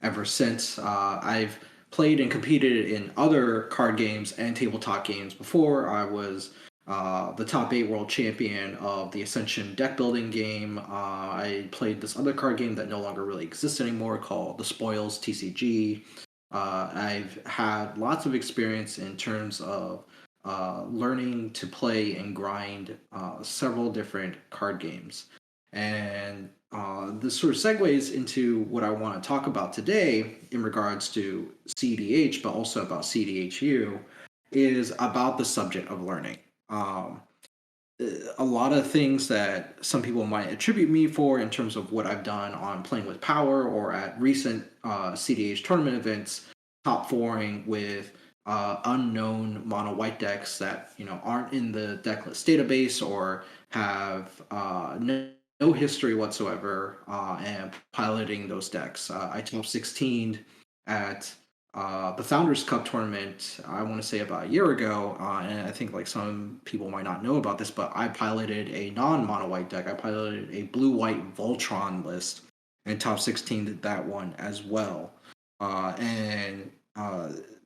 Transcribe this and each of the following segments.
ever since. I've played and competed in other card games and tabletop games before. I was the top 8 world champion of the Ascension deck building game. I played this other card game that no longer really exists anymore called The Spoils TCG. I've had lots of experience in terms of learning to play and grind several different card games. And this sort of segues into what I want to talk about today in regards to CEDH, but also about CEDHU, is about the subject of learning. Um, a lot of things that some people might attribute me for in terms of what I've done on Playing with Power or at recent CDH tournament events, top fouring with unknown mono white decks that aren't in the deck list database or have no history whatsoever, and piloting those decks. I top 16 at the Founders Cup tournament, I want to say about a year ago, and I think like some people might not know about this, but I piloted a non-mono white deck. I piloted a blue-white Voltron list, and top 16 did that one as well. And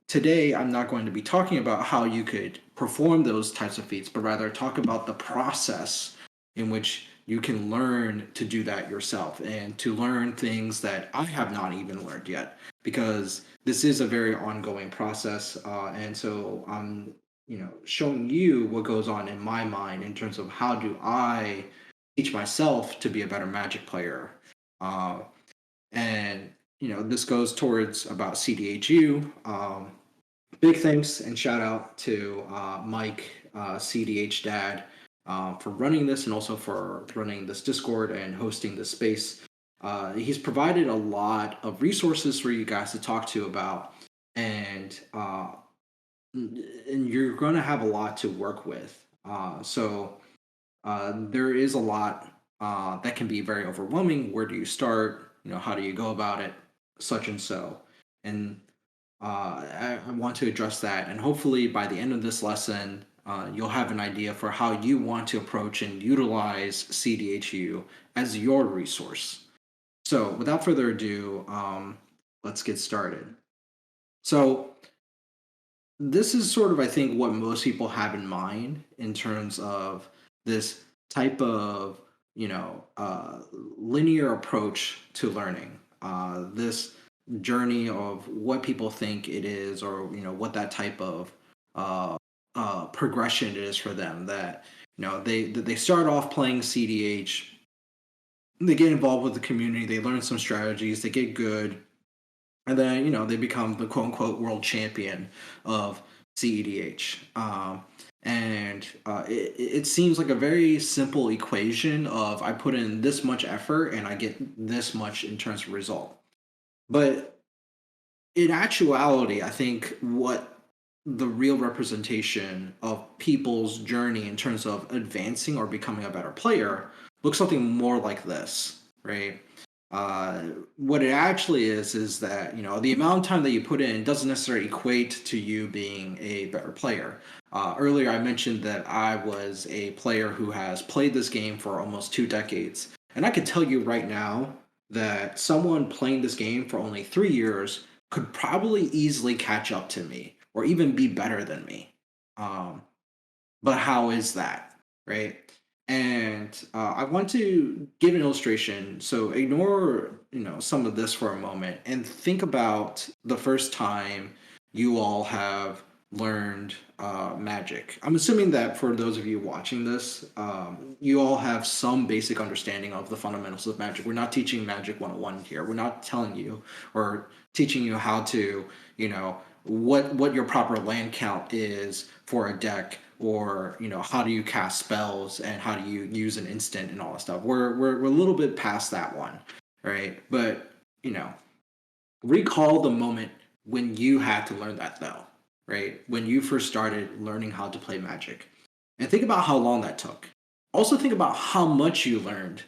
today, I'm not going to be talking about how you could perform those types of feats, but rather talk about the process in which you can learn to do that yourself and to learn things that I have not even learned yet, because this is a very ongoing process. And so I'm, showing you what goes on in my mind in terms of how do I teach myself to be a better Magic player. Uh, and, this goes towards about CDHU. Big thanks and shout out to Mike, CDH Dad, for running this and also for running this Discord and hosting this space. He's provided a lot of resources for you guys to talk to about, and you're going to have a lot to work with. So there is a lot that can be very overwhelming. Where do you start? How do you go about it? Such and so. And I want to address that. And hopefully, by the end of this lesson, you'll have an idea for how you want to approach and utilize CDHU as your resource. So, without further ado, let's get started. So, this is sort of, I think, what most people have in mind in terms of this type of, linear approach to learning. This journey of what people think it is, or what that type of progression it is for them. That they start off playing CDH, they get involved with the community, they learn some strategies, they get good, and then they become the quote unquote world champion of CEDH. And it seems like a very simple equation of I put in this much effort and I get this much in terms of result. But in actuality, I think what the real representation of people's journey in terms of advancing or becoming a better player looks something more like this, right? What it actually is that the amount of time that you put in doesn't necessarily equate to you being a better player. Earlier, I mentioned that I was a player who has played this game for almost 2 decades, and I can tell you right now that someone playing this game for only 3 years could probably easily catch up to me or even be better than me. Um, but how is that, right? And I want to give an illustration. So ignore, some of this for a moment and think about the first time you all have learned Magic. I'm assuming that for those of you watching this, you all have some basic understanding of the fundamentals of Magic. We're not teaching Magic 101 here. We're not telling you or teaching you how to, what your proper land count is for a deck, or how do you cast spells and how do you use an instant and all that stuff. We're a little bit past that one, right? But recall the moment when you had to learn that, though, right? When you first started learning how to play Magic, and think about how long that took. Also think about how much you learned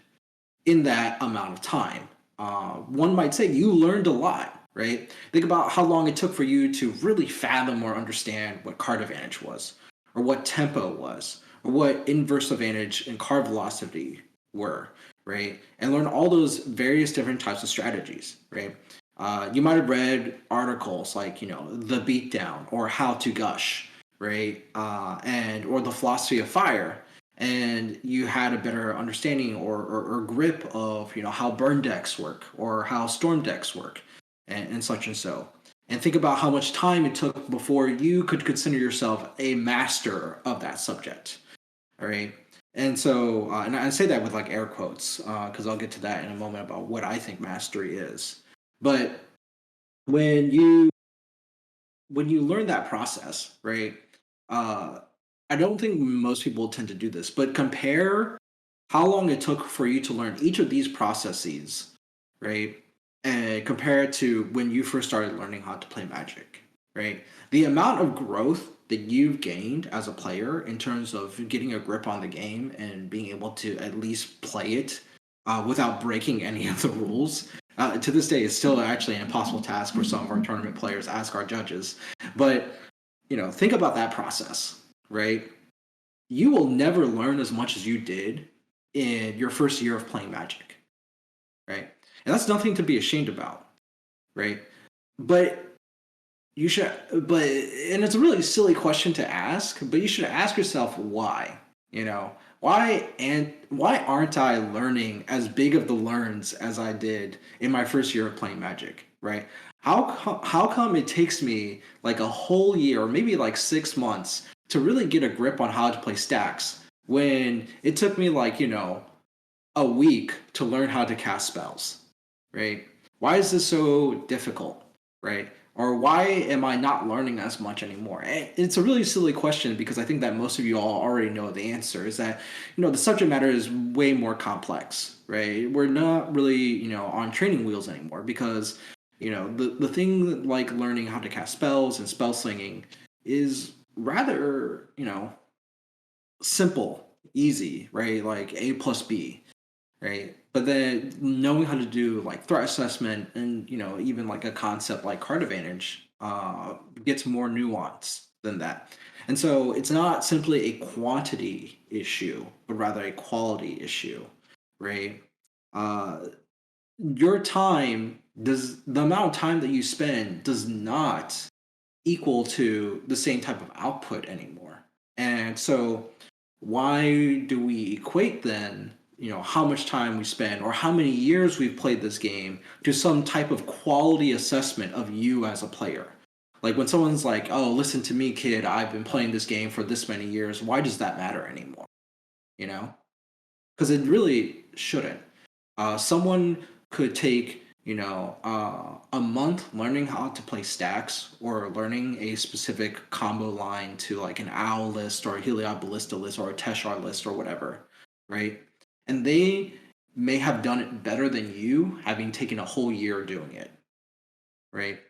in that amount of time. One might say you learned a lot, right? Think about how long it took for you to really fathom or understand what card advantage was, or what tempo was, or what inverse advantage and card velocity were, right? And learn all those various different types of strategies, right? You might have read articles like, The Beatdown or How to Gush, right? And or The Philosophy of Fire. And you had a better understanding or grip of, how burn decks work or how storm decks work and such and so. And think about how much time it took before you could consider yourself a master of that subject. All right. And so, and I say that with like air quotes, because I'll get to that in a moment about what I think mastery is. But when you learn that process, right? Uh, I don't think most people tend to do this, but compare how long it took for you to learn each of these processes, right? And compare it to when you first started learning how to play Magic, right? The amount of growth that you've gained as a player in terms of getting a grip on the game and being able to at least play it without breaking any of the rules. To this day, it's still actually an impossible task for some of our tournament players. Ask our judges, but think about that process, right? You will never learn as much as you did in your first year of playing Magic, right? And that's nothing to be ashamed about, right? But you should, and it's a really silly question to ask, but you should ask yourself why. Why aren't I learning as big of the learns as I did in my first year of playing Magic, right? How come it takes me like a whole year or maybe like 6 months to really get a grip on how to play stacks when it took me like, a week to learn how to cast spells, right? Why is this so difficult, right? Or why am I not learning as much anymore? It's a really silly question because I think that most of you all already know the answer is that, the subject matter is way more complex, right? We're not really, on training wheels anymore because, the thing like learning how to cast spells and spell slinging is rather, simple, easy, right? Like A plus B, right? But then knowing how to do like threat assessment and even like a concept like card advantage gets more nuanced than that. And so it's not simply a quantity issue, but rather a quality issue, right? Uh, your time does the amount of time that you spend does not equal to the same type of output anymore. And so why do we equate then, how much time we spend or how many years we've played this game to some type of quality assessment of you as a player? Like when someone's like, "Oh, listen to me, kid, I've been playing this game for this many years." Why does that matter anymore? You know? Because it really shouldn't. Someone could take a month learning how to play stacks or learning a specific combo line to like an owl list or a heliod ballista list or a teshar list or whatever, right? And they may have done it better than you having taken a whole year doing it, right?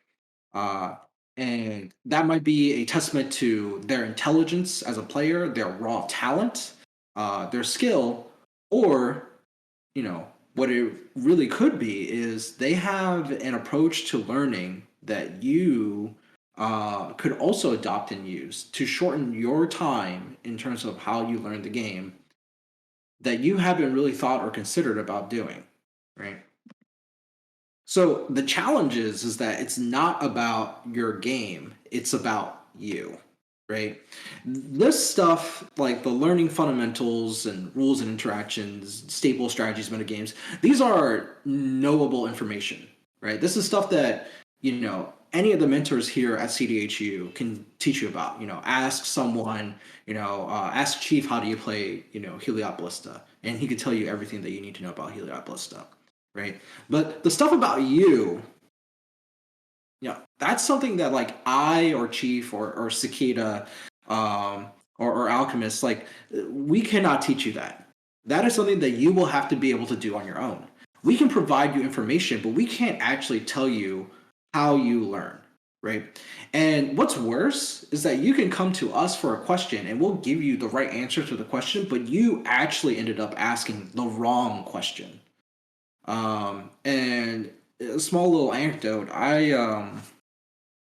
uh, and that might be a testament to their intelligence as a player, their raw talent, their skill, or what it really could be is they have an approach to learning that you could also adopt and use to shorten your time in terms of how you learn the game that you haven't really thought or considered about doing, right? So the challenge is that it's not about your game, it's about you, right? This stuff, like the learning fundamentals and rules and interactions, stable strategies, metagames, these are knowable information, right? This is stuff that, any of the mentors here at CDHU can teach you about. Ask someone, ask Chief, how do you play, Heliod Ballista? And he could tell you everything that you need to know about Heliod Ballista, right? But the stuff about you, that's something that like I or Chief or Cicada or Alchemist, like we cannot teach you that. That is something that you will have to be able to do on your own. We can provide you information, but we can't actually tell you how you learn, right? And what's worse is that you can come to us for a question and we'll give you the right answer to the question, but you actually ended up asking the wrong question. And a small little anecdote. I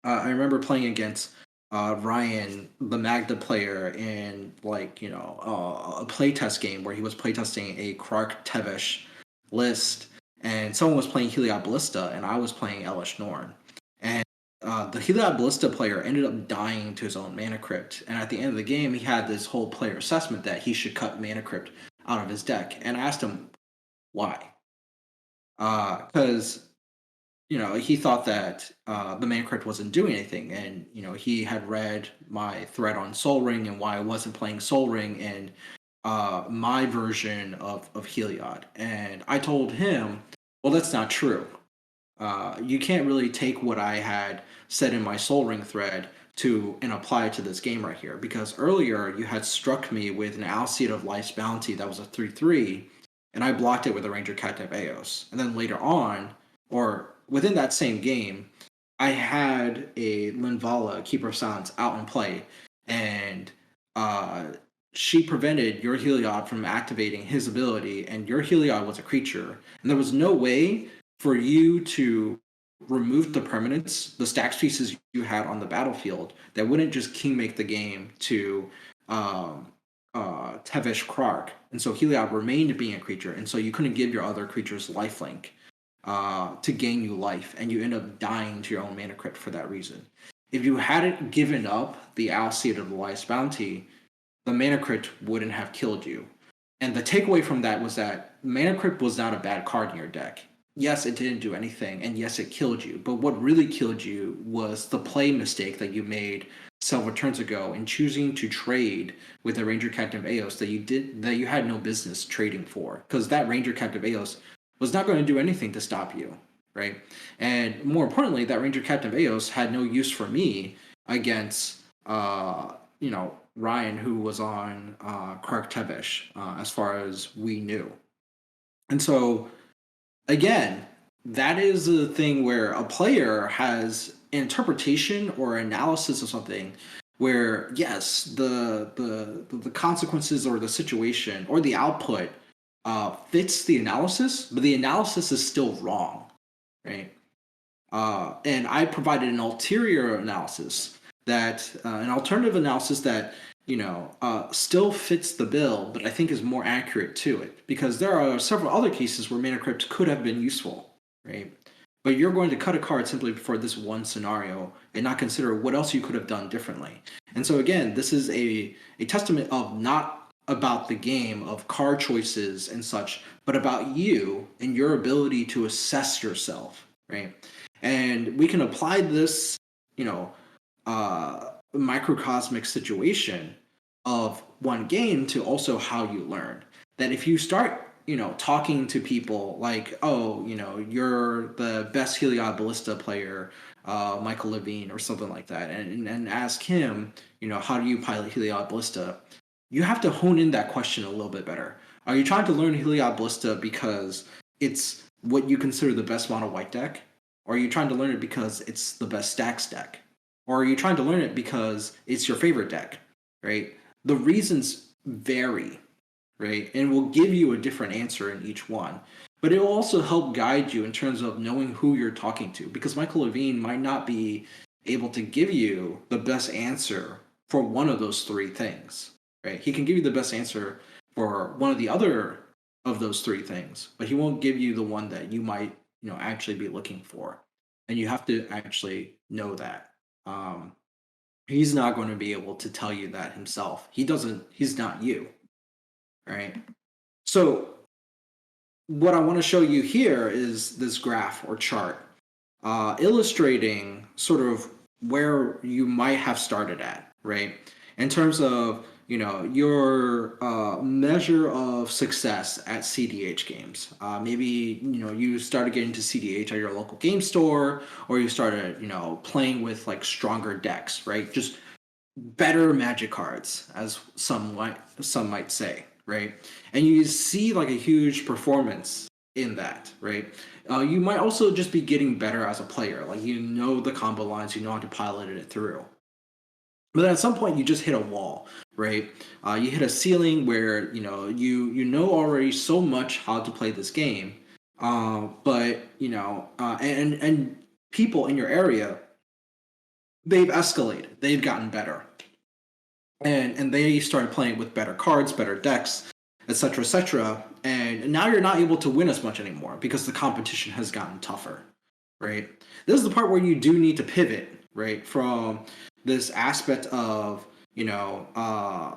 remember playing against Ryan, the Magda player, in like a playtest game where he was playtesting a Krark Tevesh list, and someone was playing Heliod Ballista, and I was playing Elish Norn. And the Heliod Ballista player ended up dying to his own mana crypt. And at the end of the game, he had this whole player assessment that he should cut mana crypt out of his deck. And I asked him why. Because he thought that the mana crypt wasn't doing anything, and he had read my thread on Soul Ring and why I wasn't playing Soul Ring and my version of Heliod. And I told him, well, that's not true. You can't really take what I had said in my Soul Ring thread and apply it to this game right here. Because earlier you had struck me with an Alseid of Life's Bounty that was a 3/3, and I blocked it with a Ranger Captain Eos. And then later on, or within that same game, I had a Linvala, Keeper of Silence, out in play, and she prevented your Heliod from activating his ability, and your Heliod was a creature. And there was no way for you to remove the permanents, the stacks pieces you had on the battlefield, that wouldn't just king make the game to Tevesh Krark. And so Heliod remained being a creature, and so you couldn't give your other creatures lifelink to gain you life, and you end up dying to your own mana crypt for that reason. If you hadn't given up the Alseid of the Life's Bounty, the mana crypt wouldn't have killed you. And the takeaway from that was that mana crypt was not a bad card in your deck. Yes, it didn't do anything, and yes, it killed you. But what really killed you was the play mistake that you made several turns ago in choosing to trade with a Ranger Captive Eos that you had no business trading for, because that Ranger Captive Eos was not going to do anything to stop you, right? And more importantly, that Ranger Captive Eos had no use for me against Ryan, who was on Krark Tevesh, as far as we knew. And so, again, that is a thing where a player has interpretation or analysis of something where, yes, the consequences or the situation or the output fits the analysis, but the analysis is still wrong, right? And I provided an ulterior analysis an alternative analysis that still fits the bill, but I think is more accurate to it, because there are several other cases where mana crypt could have been useful, right? But you're going to cut a card simply for this one scenario and not consider what else you could have done differently. And so again, this is a testament of not about the game of card choices and such, but about you and your ability to assess yourself, right? And we can apply this, microcosmic situation of one game to also how you learn. That if you start, talking to people like, oh, you're the best Heliod Ballista player, Michael Levine or something like that, and ask him, how do you pilot Heliod Ballista? You have to hone in that question a little bit better. Are you trying to learn Heliod Ballista because it's what you consider the best mono white deck? Or are you trying to learn it because it's the best stacks deck? Or are you trying to learn it because it's your favorite deck, right? The reasons vary, right? And will give you a different answer in each one. But it will also help guide you in terms of knowing who you're talking to, because Michael Levine might not be able to give you the best answer for one of those three things, right? He can give you the best answer for one of the other of those three things, but he won't give you the one that you might, actually be looking for. And you have to actually know that. He's not going to be able to tell you that himself. He's not you, right? So what I want to show you here is this graph or chart illustrating sort of where you might have started at, right? In terms of, your measure of success at CDH games. Maybe, you started getting to CDH at your local game store, or you started, playing with like stronger decks, right? Just better magic cards, as some might say, right? And you see like a huge performance in that, right? You might also just be getting better as a player. Like, the combo lines, you know how to pilot it through. But at some point, you just hit a wall, right? You hit a ceiling where you know already so much how to play this game, but and people in your area, they've escalated, they've gotten better, and they started playing with better cards, better decks, etc., etc. And now you're not able to win as much anymore because the competition has gotten tougher, right? This is the part where you do need to pivot, right, from this aspect of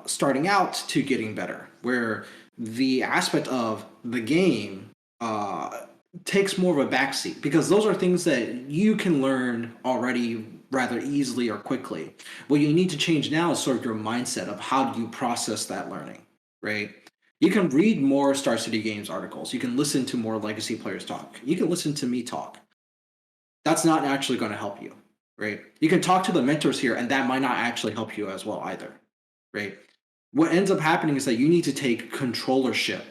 starting out to getting better, where the aspect of the game takes more of a backseat because those are things that you can learn already rather easily or quickly. What you need to change now is sort of your mindset of how do you process that learning, right? You can read more Star City Games articles. You can listen to more legacy players talk. You can listen to me talk. That's not actually going to help you, right? You can talk to the mentors here, and that might not actually help you as well either, right? What ends up happening is that you need to take controllership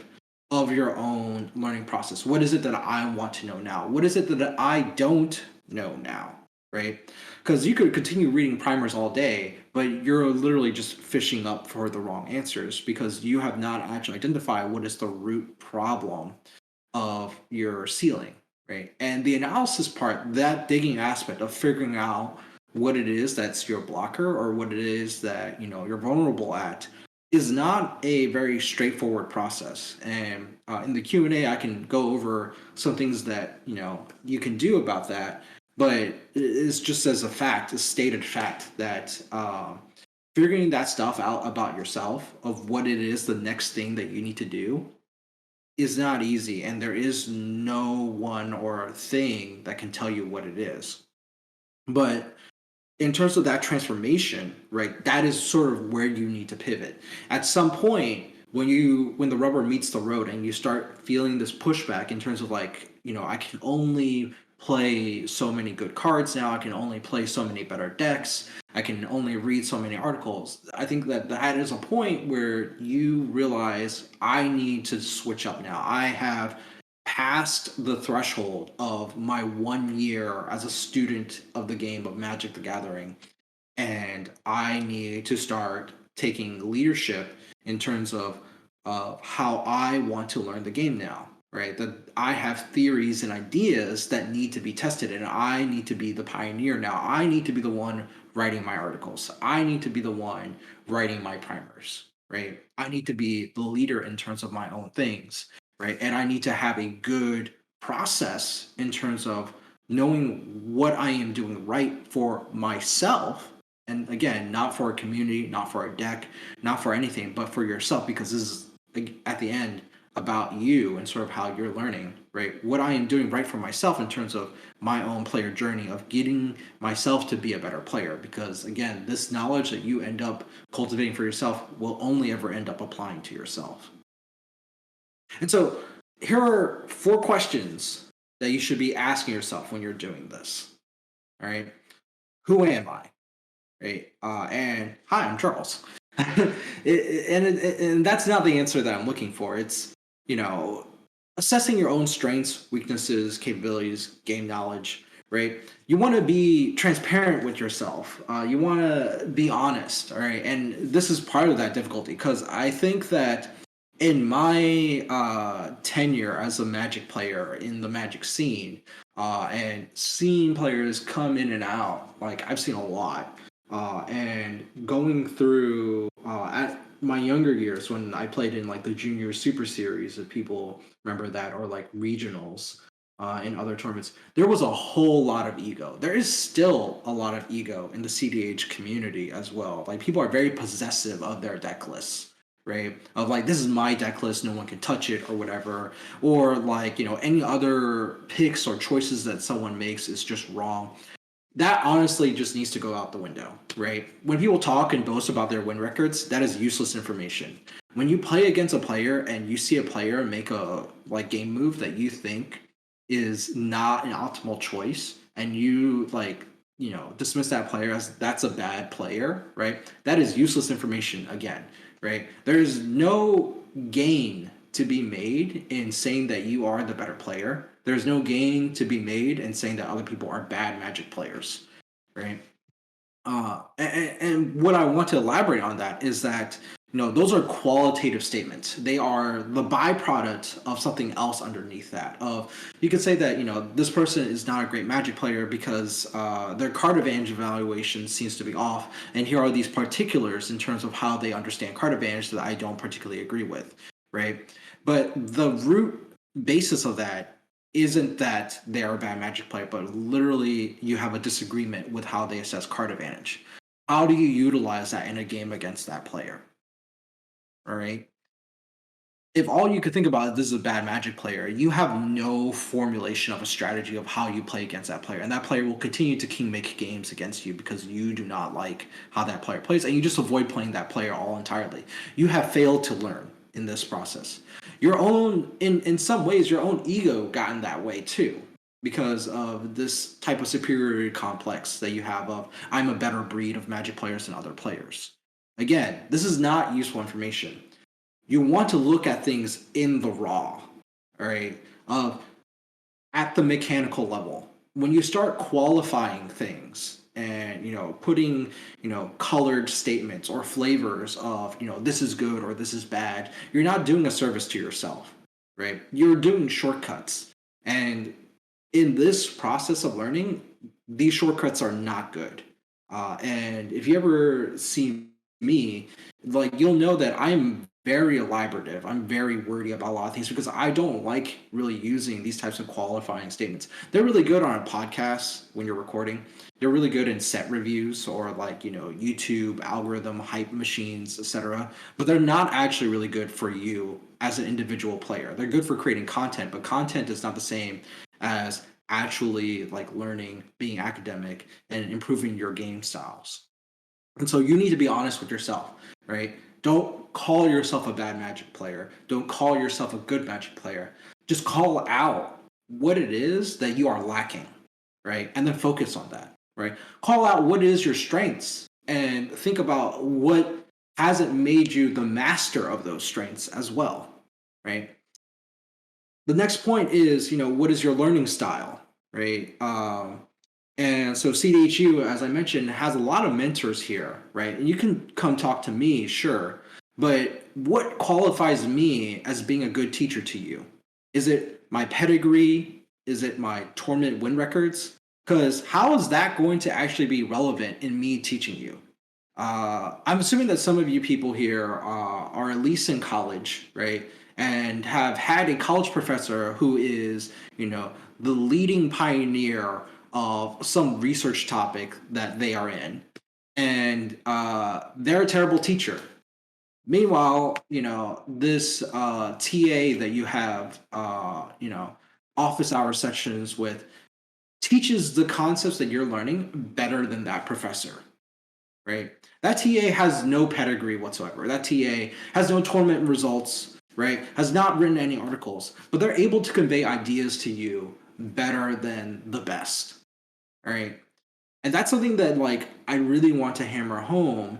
of your own learning process. What is it that I want to know now? What is it that I don't know now, right? Because you could continue reading primers all day, but you're literally just fishing up for the wrong answers because you have not actually identified what is the root problem of your ceiling, right? And the analysis part, that digging aspect of figuring out what it is that's your blocker or what it is that you're vulnerable at is not a very straightforward process. And in the Q&A, I can go over some things that you can do about that. But it's just as a fact, a stated fact that figuring that stuff out about yourself of what it is the next thing that you need to do is not easy, and there is no one or thing that can tell you what it is. But in terms of that transformation, right, that is sort of where you need to pivot. At some point, when the rubber meets the road and you start feeling this pushback in terms of like, I can only play so many good cards now, I can only play so many better decks, I can only read so many articles. I think that that is a point where you realize I need to switch up now. I have passed the threshold of my 1 year as a student of the game of Magic the Gathering, and I need to start taking leadership in terms of how I want to learn the game now. Right, that I have theories and ideas that need to be tested, and I need to be the pioneer now. I need to be the one writing my articles. I need to be the one writing my primers. Right, I need to be the leader in terms of my own things. Right, and I need to have a good process in terms of knowing what I am doing right for myself. And again, not for a community, not for a deck, not for anything, but for yourself, because this is at the end about you and sort of how you're learning, right? What I am doing right for myself in terms of my own player journey of getting myself to be a better player. Because again, this knowledge that you end up cultivating for yourself will only ever end up applying to yourself. And so here are 4 questions that you should be asking yourself when you're doing this. All right. Who am I? Right. And hi, I'm Charles. And that's not the answer that I'm looking for. It's, assessing your own strengths, weaknesses, capabilities, game knowledge, right? You want to be transparent with yourself. You want to be honest, all right? And this is part of that difficulty because I think that in my tenure as a Magic player in the Magic scene, and seeing players come in and out, like I've seen a lot. And going through at my younger years when I played in like the junior super series, if people remember that, or like regionals in other tournaments, there was a whole lot of ego. There is still a lot of ego in the CDH community as well. Like people are very possessive of their deck lists, right? Of like, this is my deck list, no one can touch it or whatever. Or like, any other picks or choices that someone makes is just wrong. That honestly just needs to go out the window, right? When people talk and boast about their win records, that is useless information. When you play against a player and you see a player make a like game move that you think is not an optimal choice, and you like dismiss that player as that's a bad player, right? That is useless information again, right? There's no gain to be made in saying that you are the better player. There's no gain to be made in saying that other people are bad Magic players, right? And what I want to elaborate on that is that those are qualitative statements. They are the byproduct of something else underneath that. Of you could say that this person is not a great Magic player because their card advantage evaluation seems to be off, and here are these particulars in terms of how they understand card advantage that I don't particularly agree with. right? But the root basis of that isn't that they are a bad Magic player, but literally you have a disagreement with how they assess card advantage. How do you utilize that in a game against that player? All right. If all you could think about is this is a bad Magic player, you have no formulation of a strategy of how you play against that player, and that player will continue to king make games against you because you do not like how that player plays, and you just avoid playing that player all entirely. You have failed to learn in this process. Your own, in some ways, your own ego got in that way too, because of this type of superiority complex that you have of I'm a better breed of Magic players than other players. Again, this is not useful information. You want to look at things in the raw, all right, at the mechanical level. When you start qualifying things and putting colored statements or flavors of this is good or this is bad, you're not doing a service to yourself, right? You're doing shortcuts, and in this process of learning, these shortcuts are not good. And if you ever see me, like you'll know that I'm very elaborative. I'm very wordy about a lot of things because I don't like really using these types of qualifying statements. They're really good on a podcast when you're recording. They're really good in set reviews or like, YouTube algorithm hype machines, etc. But they're not actually really good for you as an individual player. They're good for creating content, but content is not the same as actually like learning, being academic, and improving your game styles. And so you need to be honest with yourself, right? Don't call yourself a bad Magic player. Don't call yourself a good Magic player. Just call out what it is that you are lacking, right? And then focus on that, right? Call out what is your strengths and think about what hasn't made you the master of those strengths as well, right? The next point is, what is your learning style, right? And so CDHU, as I mentioned, has a lot of mentors here, right? And you can come talk to me, sure, but what qualifies me as being a good teacher to you? Is it my pedigree? Is it my tournament win records? Because how is that going to actually be relevant in me teaching you? I'm assuming that some of you people here are at least in college, right? And have had a college professor who is, the leading pioneer of some research topic that they are in. And they're a terrible teacher. Meanwhile, this TA that you have, office hour sessions with teaches the concepts that you're learning better than that professor, right? That TA has no pedigree whatsoever. That TA has no tournament results, right? Has not written any articles, but they're able to convey ideas to you better than the best, right? And that's something that like I really want to hammer home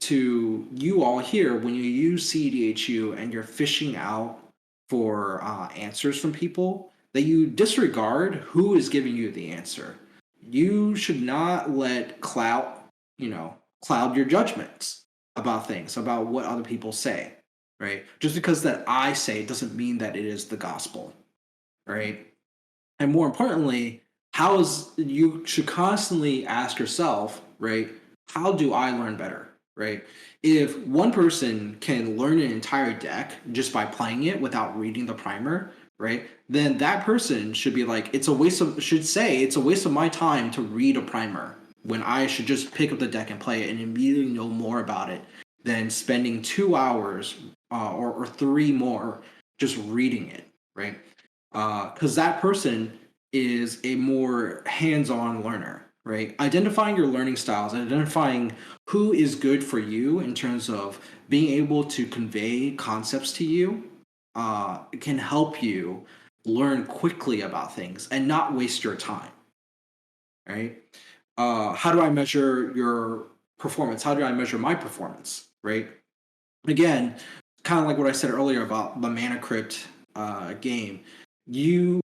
to you all here when you use CEDHU and you're fishing out for answers from people, that you disregard who is giving you the answer. You should not let cloud your judgments about things, about what other people say, right? Just because that I say doesn't mean that it is the gospel, right? And more importantly, you should constantly ask yourself, right? How do I learn better, right? If one person can learn an entire deck just by playing it without reading the primer, right? Then that person should be like, should say it's a waste of my time to read a primer when I should just pick up the deck and play it and immediately know more about it than spending 2 hours or three more just reading it, right? Because that person is a more hands-on learner, right? Identifying your learning styles, identifying who is good for you in terms of being able to convey concepts to you, can help you learn quickly about things and not waste your time, right? How do I measure your performance? How do I measure my performance, right? Again, kind of like what I said earlier about the Mana Crypt game, you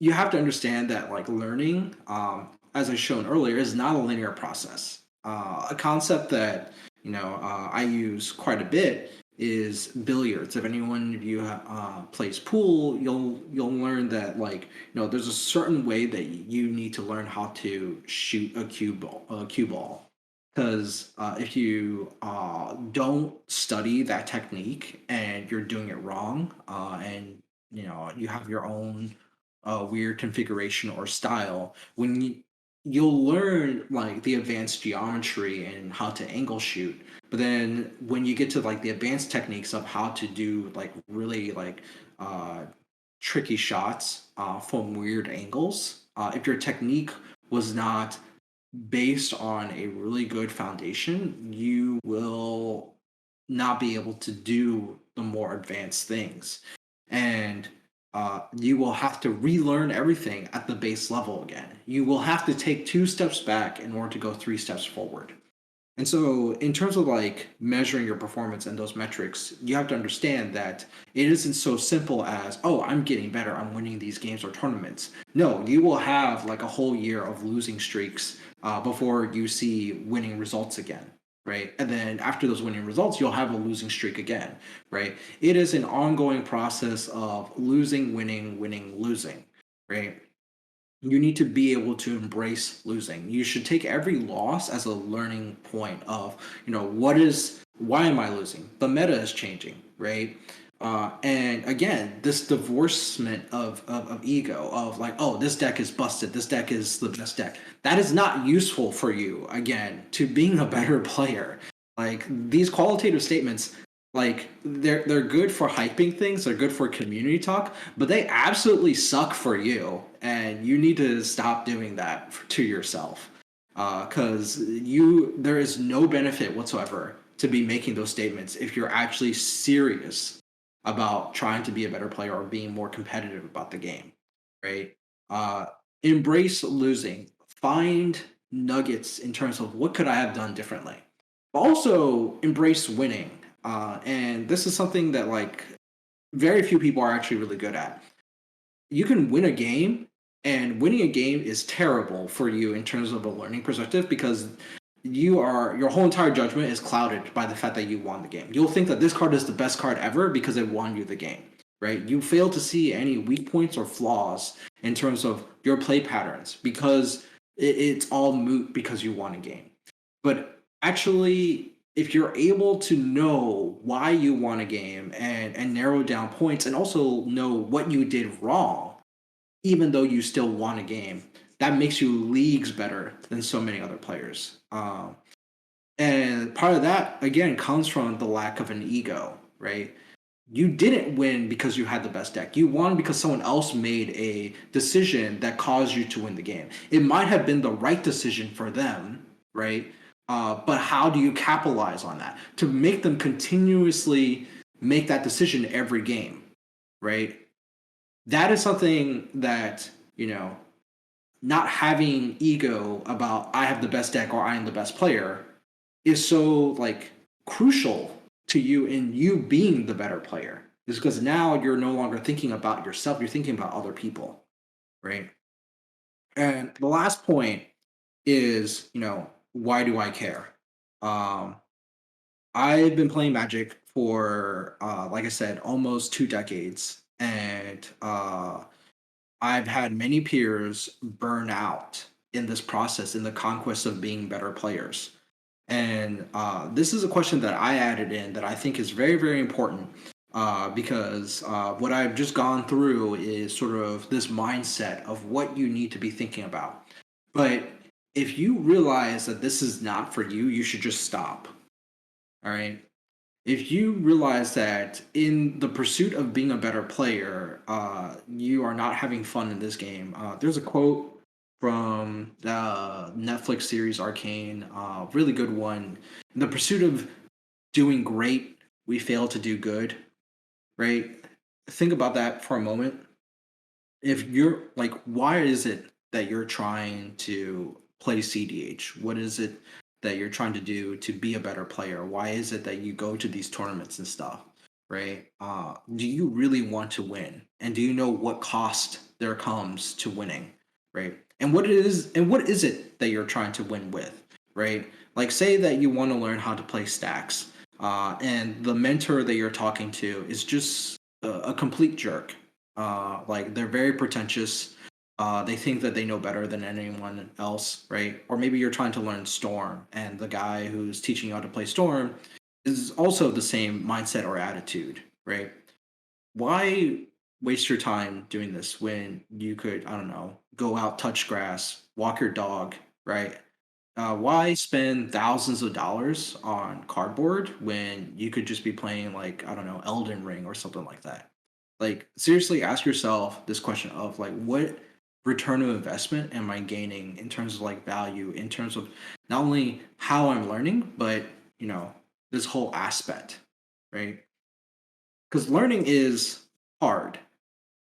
you have to understand that like learning, as I shown earlier, is not a linear process. A concept that I use quite a bit is billiards. If anyone of you plays pool, you'll learn that like there's a certain way that you need to learn how to shoot a cue ball. Because if you don't study that technique and you're doing it wrong, and you have your own weird configuration or style, you'll learn like the advanced geometry and how to angle shoot. But then when you get to like the advanced techniques of how to do like really like uh, tricky shots from weird angles, if your technique was not based on a really good foundation, you will not be able to do the more advanced things. And you will have to relearn everything at the base level again. You will have to take 2 steps back in order to go 3 steps forward. And so, in terms of like measuring your performance and those metrics, you have to understand that it isn't so simple as, oh, I'm getting better, I'm winning these games or tournaments. No, you will have like a whole year of losing streaks before you see winning results again, right? And then after those winning results, you'll have a losing streak again, right? It is an ongoing process of losing, winning, winning, losing, right? You need to be able to embrace losing. You should take every loss as a learning point of, why am I losing? The meta is changing, right? And again, this divorcement of ego, of like, oh, this deck is busted, this deck is the best deck. That is not useful for you, again, to being a better player. Like these qualitative statements, like they're good for hyping things, they're good for community talk, but they absolutely suck for you, and you need to stop doing that to yourself. Because there is no benefit whatsoever to be making those statements if you're actually serious about trying to be a better player or being more competitive about the game, right? Uh, Embrace losing. Find nuggets in terms of what could I have done differently. But also embrace winning. And this is something that like very few people are actually really good at. You can win a game, and winning a game is terrible for you in terms of a learning perspective because your whole entire judgment is clouded by the fact that you won the game. You'll think that this card is the best card ever because it won you the game, right? You fail to see any weak points or flaws in terms of your play patterns because it's all moot because you won a game. But actually, if you're able to know why you won a game and narrow down points and also know what you did wrong, even though you still won a game, that makes you leagues better than so many other players. And part of that, again, comes from the lack of an ego, right? You didn't win because you had the best deck. You won because someone else made a decision that caused you to win the game. It might have been the right decision for them, right? But how do you capitalize on that to make them continuously make that decision every game, right? That is something that, not having ego about I have the best deck or I am the best player is so like crucial to you in you being the better player. Is because now you're no longer thinking about yourself, you're thinking about other people, right? And the last point is, why do I care? Um, I've been playing Magic for, like I said, almost 2 decades, and I've had many peers burn out in this process, in the conquest of being better players. And this is a question that I added in that I think is very, very important because what I've just gone through is sort of this mindset of what you need to be thinking about. But if you realize that this is not for you, you should just stop. All right. If you realize that in the pursuit of being a better player, you are not having fun in this game, there's a quote from the Netflix series Arcane, really good one. In the pursuit of doing great, we fail to do good, right? Think about that for a moment. If you're like, why is it that you're trying to play CDH? What is it that you're trying to do to be a better player? Why is it that you go to these tournaments and stuff, right? Do you really want to win? And do you know what cost there comes to winning, right? And what is it that you're trying to win with, right? Like say that you want to learn how to play stacks, and the mentor that you're talking to is just a complete jerk. Like they're very pretentious. They think that they know better than anyone else, right? Or maybe you're trying to learn Storm, and the guy who's teaching you how to play Storm is also the same mindset or attitude, right? Why waste your time doing this when you could, I don't know, go out, touch grass, walk your dog, right? Why spend thousands of dollars on cardboard when you could just be playing like, I don't know, Elden Ring or something like that? Like, seriously, ask yourself this question of like, what return of investment am I gaining in terms of like value, in terms of not only how I'm learning, but you know, this whole aspect, right? Because learning is hard.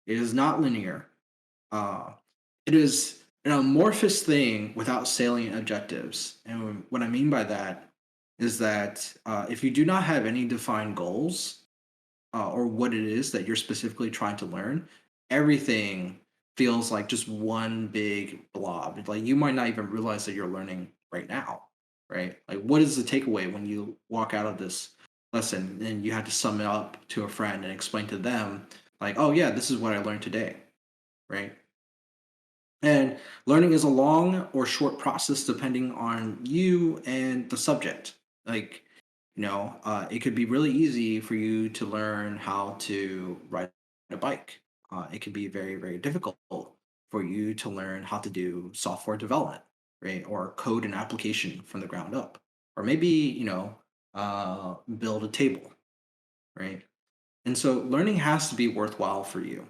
It is not linear. Uh, it is an amorphous thing without salient objectives. And what I mean by that is that if you do not have any defined goals or what it is that you're specifically trying to learn, everything feels like just one big blob. Like you might not even realize that you're learning right now, right? Like, what is the takeaway when you walk out of this lesson and you have to sum it up to a friend and explain to them, like, oh, yeah, this is what I learned today, right? And learning is a long or short process depending on you and the subject. Like, it could be really easy for you to learn how to ride a bike. It could be very, very difficult for you to learn how to do software development, right? Or code an application from the ground up. Or maybe, build a table, right? And so learning has to be worthwhile for you.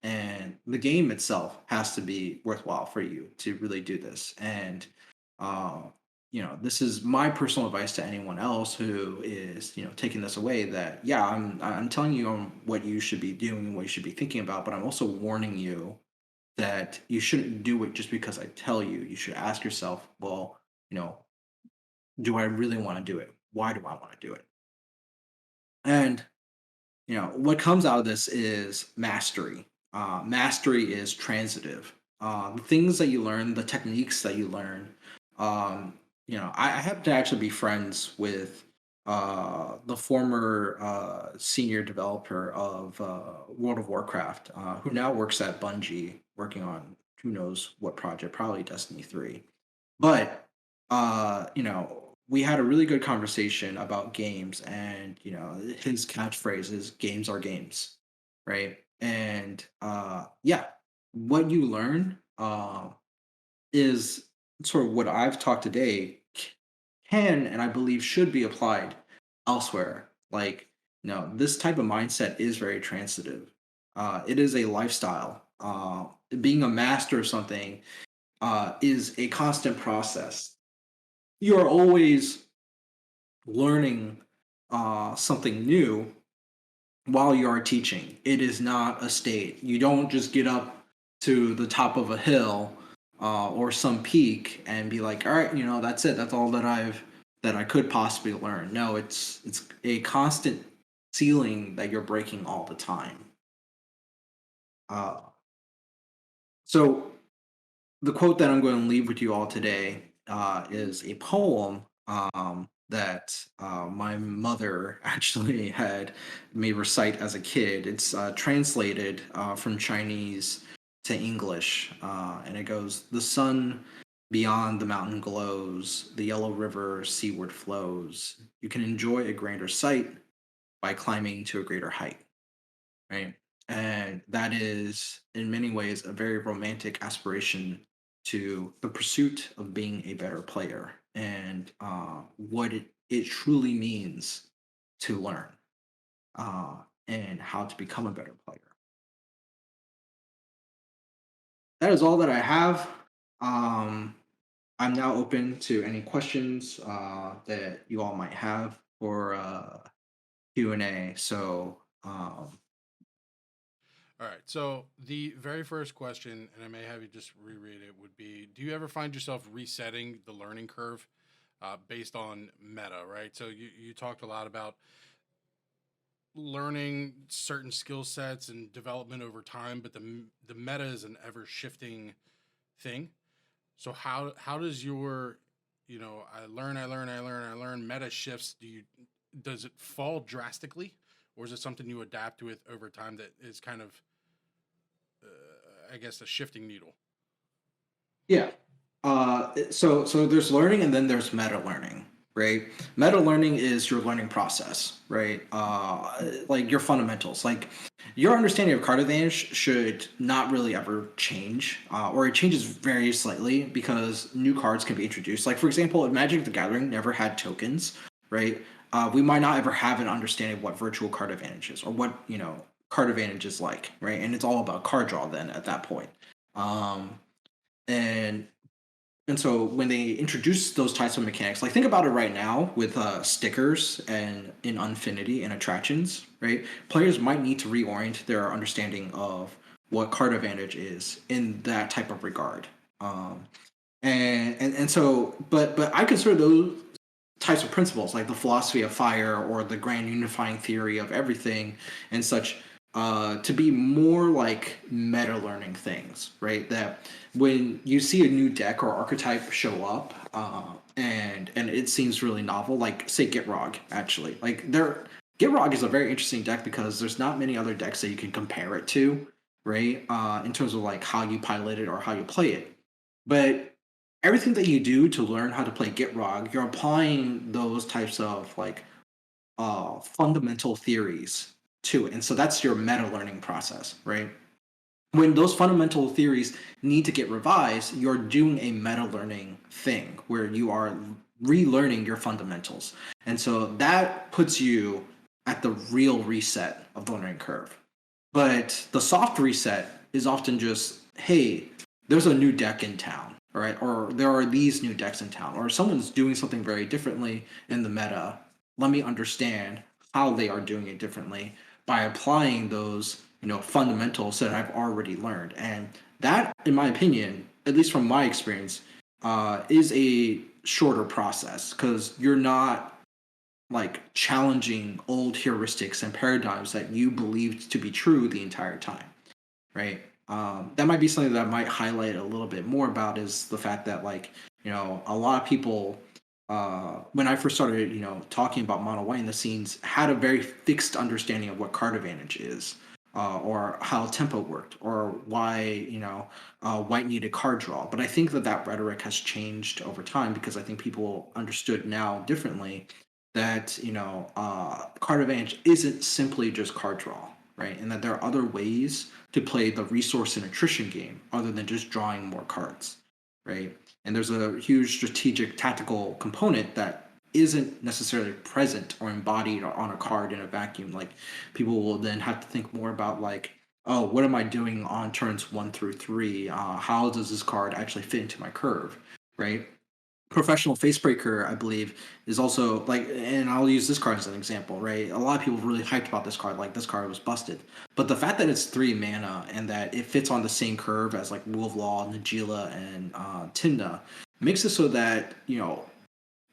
And the game itself has to be worthwhile for you to really do this. And, uh, this is my personal advice to anyone else who is, taking this away that, yeah, I'm telling you on what you should be doing, what you should be thinking about, but I'm also warning you that you shouldn't do it just because I tell you. You should ask yourself, well, you know, do I really want to do it? Why do I want to do it? And what comes out of this is mastery. Mastery is transitive. The things that you learn, the techniques that you learn. I happen to actually be friends with the former senior developer of World of Warcraft, who now works at Bungie, working on who knows what project, probably Destiny 3. But we had a really good conversation about games, and his catchphrase is "games are games," right? And yeah, what you learn is sort of what I've talked today can and I believe should be applied elsewhere. Like, this type of mindset is very transitive. It is a lifestyle. Being a master of something is a constant process. You're always learning something new while you are teaching. It is not a state. You don't just get up to the top of a hill or some peak and be like, all right, that's it. That's all that I could possibly learn. No, it's a constant ceiling that you're breaking all the time. Uh, so the quote that I'm going to leave with you all today is a poem that my mother actually had me recite as a kid. It's translated from Chinese to English, and it goes: "The sun beyond the mountain glows, the yellow river seaward flows. You can enjoy a grander sight by climbing to a greater height." Right? And that is, in many ways, a very romantic aspiration to the pursuit of being a better player and what it truly means to learn uh, and how to become a better player. That is all that I have. Um, I'm now open to any questions that you all might have for Q&A. So, All right. So the very first question, and I may have you just reread it, would be: do you ever find yourself resetting the learning curve based on meta? Right. So you talked a lot about learning certain skill sets and development over time, but the meta is an ever shifting thing. So how does your I learn meta shifts? Does it fall drastically, or is it something you adapt with over time that is kind of I guess a shifting needle. Yeah. So there's learning and then there's meta learning, right? Meta learning is your learning process, right? Like your fundamentals, like your understanding of card advantage should not really ever change, or it changes very slightly because new cards can be introduced. Like for example, if Magic the Gathering never had tokens, right? We might not ever have an understanding of what virtual card advantage is or what card advantage is like, right? And it's all about card draw then at that point. Um, and and so when they introduce those types of mechanics, like think about it right now with stickers and in Unfinity and attractions, right? Players might need to reorient their understanding of what card advantage is in that type of regard. Um, and so, but I consider those types of principles, like the philosophy of fire or the grand unifying theory of everything and such, to be more like meta learning things, right? That when you see a new deck or archetype show up, and it seems really novel, like say Gitrog, actually, like there. Gitrog is a very interesting deck because there's not many other decks that you can compare it to, right? In terms of like how you pilot it or how you play it. But everything that you do to learn how to play Gitrog, you're applying those types of like fundamental theories to it. And so that's your meta learning process, right? When those fundamental theories need to get revised, you're doing a meta learning thing where you are relearning your fundamentals. And so that puts you at the real reset of the learning curve. But the soft reset is often just, hey, there's a new deck in town, right? Or there are these new decks in town, or someone's doing something very differently in the meta. Let me understand how they are doing it differently by applying those, fundamentals that I've already learned. And that, in my opinion, at least from my experience, is a shorter process because you're not like challenging old heuristics and paradigms that you believed to be true the entire time, right? That might be something that I might highlight a little bit more about is the fact that like a lot of people when I first started talking about mono white in the scenes had a very fixed understanding of what card advantage is. Or how tempo worked, or why white needed card draw. But I think that that rhetoric has changed over time because I think people understood now differently that card advantage isn't simply just card draw, right? And that there are other ways to play the resource and attrition game other than just drawing more cards, right? And there's a huge strategic tactical component that isn't necessarily present or embodied on a card in a vacuum. Like people will then have to think more about like, oh, what am I doing on turns 1 through 3? How does this card actually fit into my curve, right? Professional Facebreaker, I believe, is also like, and I'll use this card as an example, right? A lot of people really hyped about this card, like this card was busted. But the fact that it's 3 mana and that it fits on the same curve as like Rule of Law, Najila, and Timna makes it so that,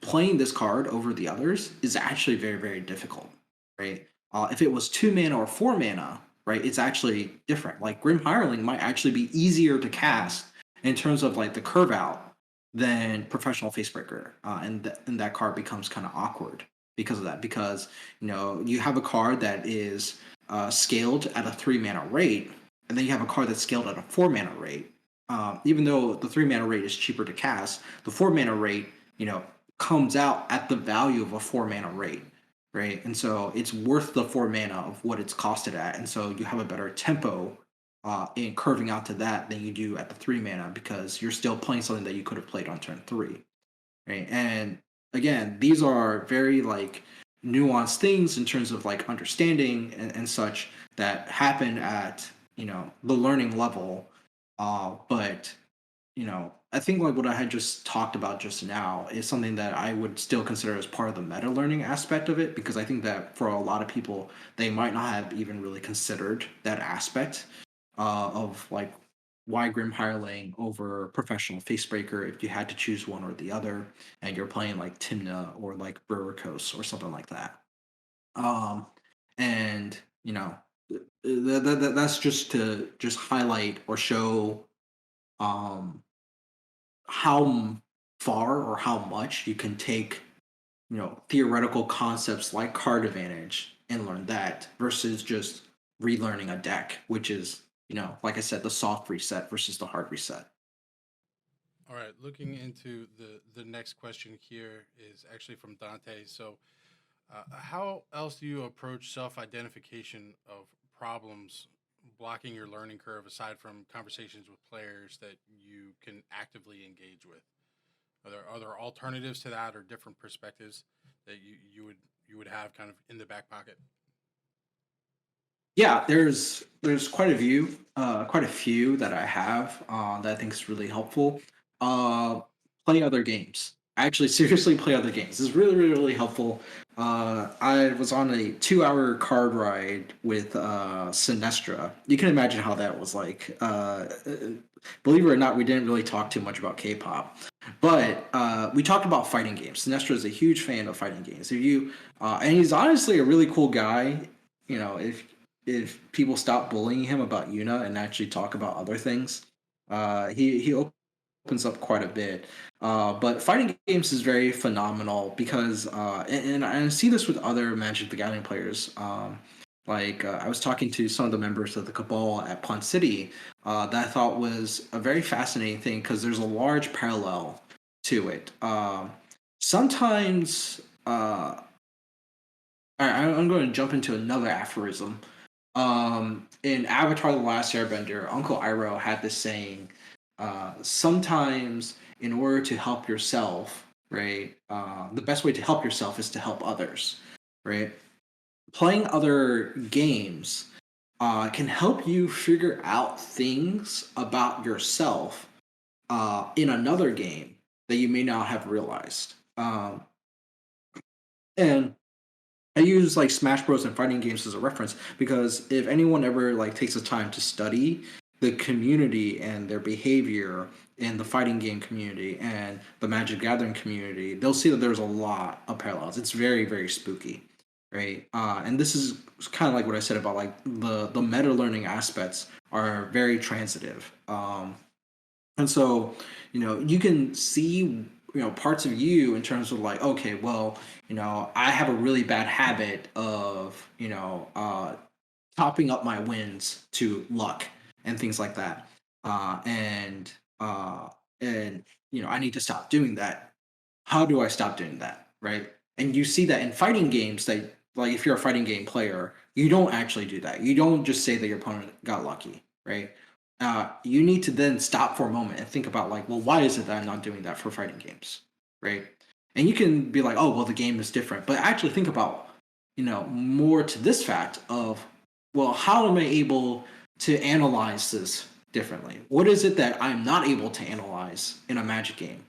playing this card over the others is actually very, very difficult, right? If it was 2 mana or 4 mana, right, it's actually different. Like Grim Hireling might actually be easier to cast in terms of like the curve out than Professional Facebreaker, and that card becomes kind of awkward because of that. Because you have a card that is scaled at a 3 mana rate, and then you have a card that's scaled at a 4 mana rate. Even though the 3 mana rate is cheaper to cast, the 4 mana rate, comes out at the value of a 4 mana rate, right? And so it's worth the 4 mana of what it's costed at, and so you have a better tempo in curving out to that than you do at the 3 mana because you're still playing something that you could have played on turn 3, right? And again, these are very like nuanced things in terms of like understanding and such that happen at the learning level, but I think like what I had just talked about just now is something that I would still consider as part of the meta learning aspect of it because I think that for a lot of people they might not have even really considered that aspect of like why Grim Hireling over Professional Facebreaker if you had to choose one or the other and you're playing like Timna or like Burricos or something like that. Um, and that's just to just highlight or show um how far or how much you can take theoretical concepts like card advantage and learn that versus just relearning a deck, which is like I said, the soft reset versus the hard reset. All right, looking into the next question here is actually from Dante. So, how else do you approach self-identification of problems blocking your learning curve aside from conversations with players that you can actively engage with? Are there alternatives to that or different perspectives that you would have kind of in the back pocket? Yeah, there's quite a few that I have that I think is really helpful. Uh, Play other games. Actually, seriously, play other games. It's really, really, really helpful. I was on a 2 hour card ride with Sinestra. You can imagine how that was like. Believe it or not, we didn't really talk too much about K-pop, but we talked about fighting games. Sinestra is a huge fan of fighting games. And he's honestly a really cool guy. If people stop bullying him about Yuna and actually talk about other things, he opens up quite a bit. But fighting games is very phenomenal because, and I see this with other Magic the Gathering players. I was talking to some of the members of the Cabal at Pond City, that I thought was a very fascinating thing because there's a large parallel to it. Sometimes, I'm going to jump into another aphorism. In Avatar: The Last Airbender, Uncle Iroh had this saying, sometimes in order to help yourself, right, the best way to help yourself is to help others, right? Playing other games can help you figure out things about yourself in another game that you may not have realized. And I use like Smash Bros and fighting games as a reference because if anyone ever like takes the time to study the community and their behavior in the fighting game community and the Magic Gathering community, they'll see that there's a lot of parallels. It's very, very spooky, right? And this is kind of like what I said about like the meta learning aspects are very transitive. And so, you can see, parts of you in terms of like, okay, well, I have a really bad habit of, topping up my wins to luck and things like that. Uh, and, uh, and, I need to stop doing that. How do I stop doing that? Right. And you see that in fighting games that, like, if you're a fighting game player, you don't actually do that. You don't just say that your opponent got lucky, right? You need to then stop for a moment and think about like, well, why is it that I'm not doing that for fighting games, right? And you can be like, oh, well, the game is different, but actually think about, more to this fact of, well, how am I able to analyze this differently? What is it that I'm not able to analyze in a Magic game,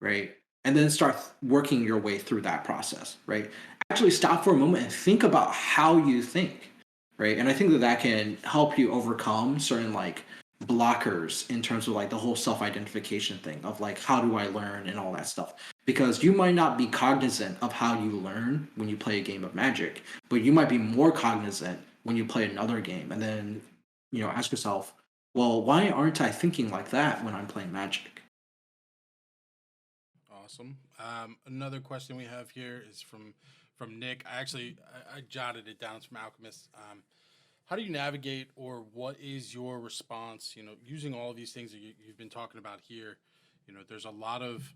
right? And then start working your way through that process, right? Actually stop for a moment and think about how you think, right? And I think that that can help you overcome certain like blockers in terms of like the whole self-identification thing of like how do I learn and all that stuff, because you might not be cognizant of how you learn when you play a game of Magic, but you might be more cognizant when you play another game, and then ask yourself, well, why aren't I thinking like that when I'm playing Magic? Awesome. Another question we have here is from Nick. I jotted it down. It's from Alchemist. How do you navigate, or what is your response? Using all of these things that you've been talking about here. There's a lot of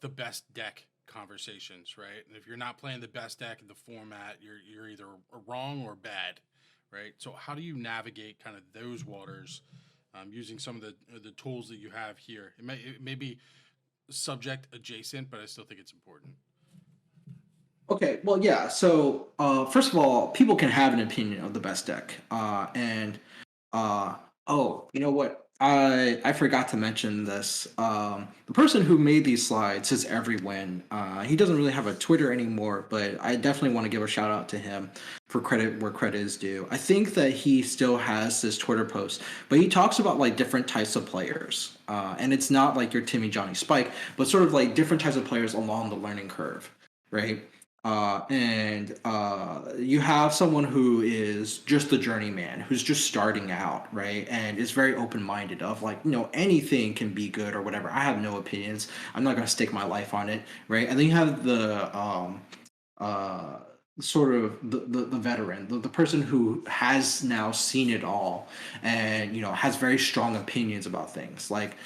the best deck conversations, right? And if you're not playing the best deck in the format, you're either wrong or bad, right? So how do you navigate kind of those waters, using some of the tools that you have here? It may be subject adjacent, but I still think it's important. Okay, well, yeah. So, first of all, people can have an opinion of the best deck, and oh, you know what? I forgot to mention this. The person who made these slides is Everyone. He doesn't really have a Twitter anymore, but I definitely want to give a shout out to him for credit where credit is due. I think that he still has this Twitter post, but he talks about like different types of players, and it's not like your Timmy, Johnny, Spike, but sort of like different types of players along the learning curve, right? And You have someone who is just the journeyman, who's just starting out, right? And is very open minded of like, anything can be good or whatever. I have no opinions. I'm not going to stake my life on it, right? And then you have uh, sort of the veteran, the person who has now seen it all and has very strong opinions about things like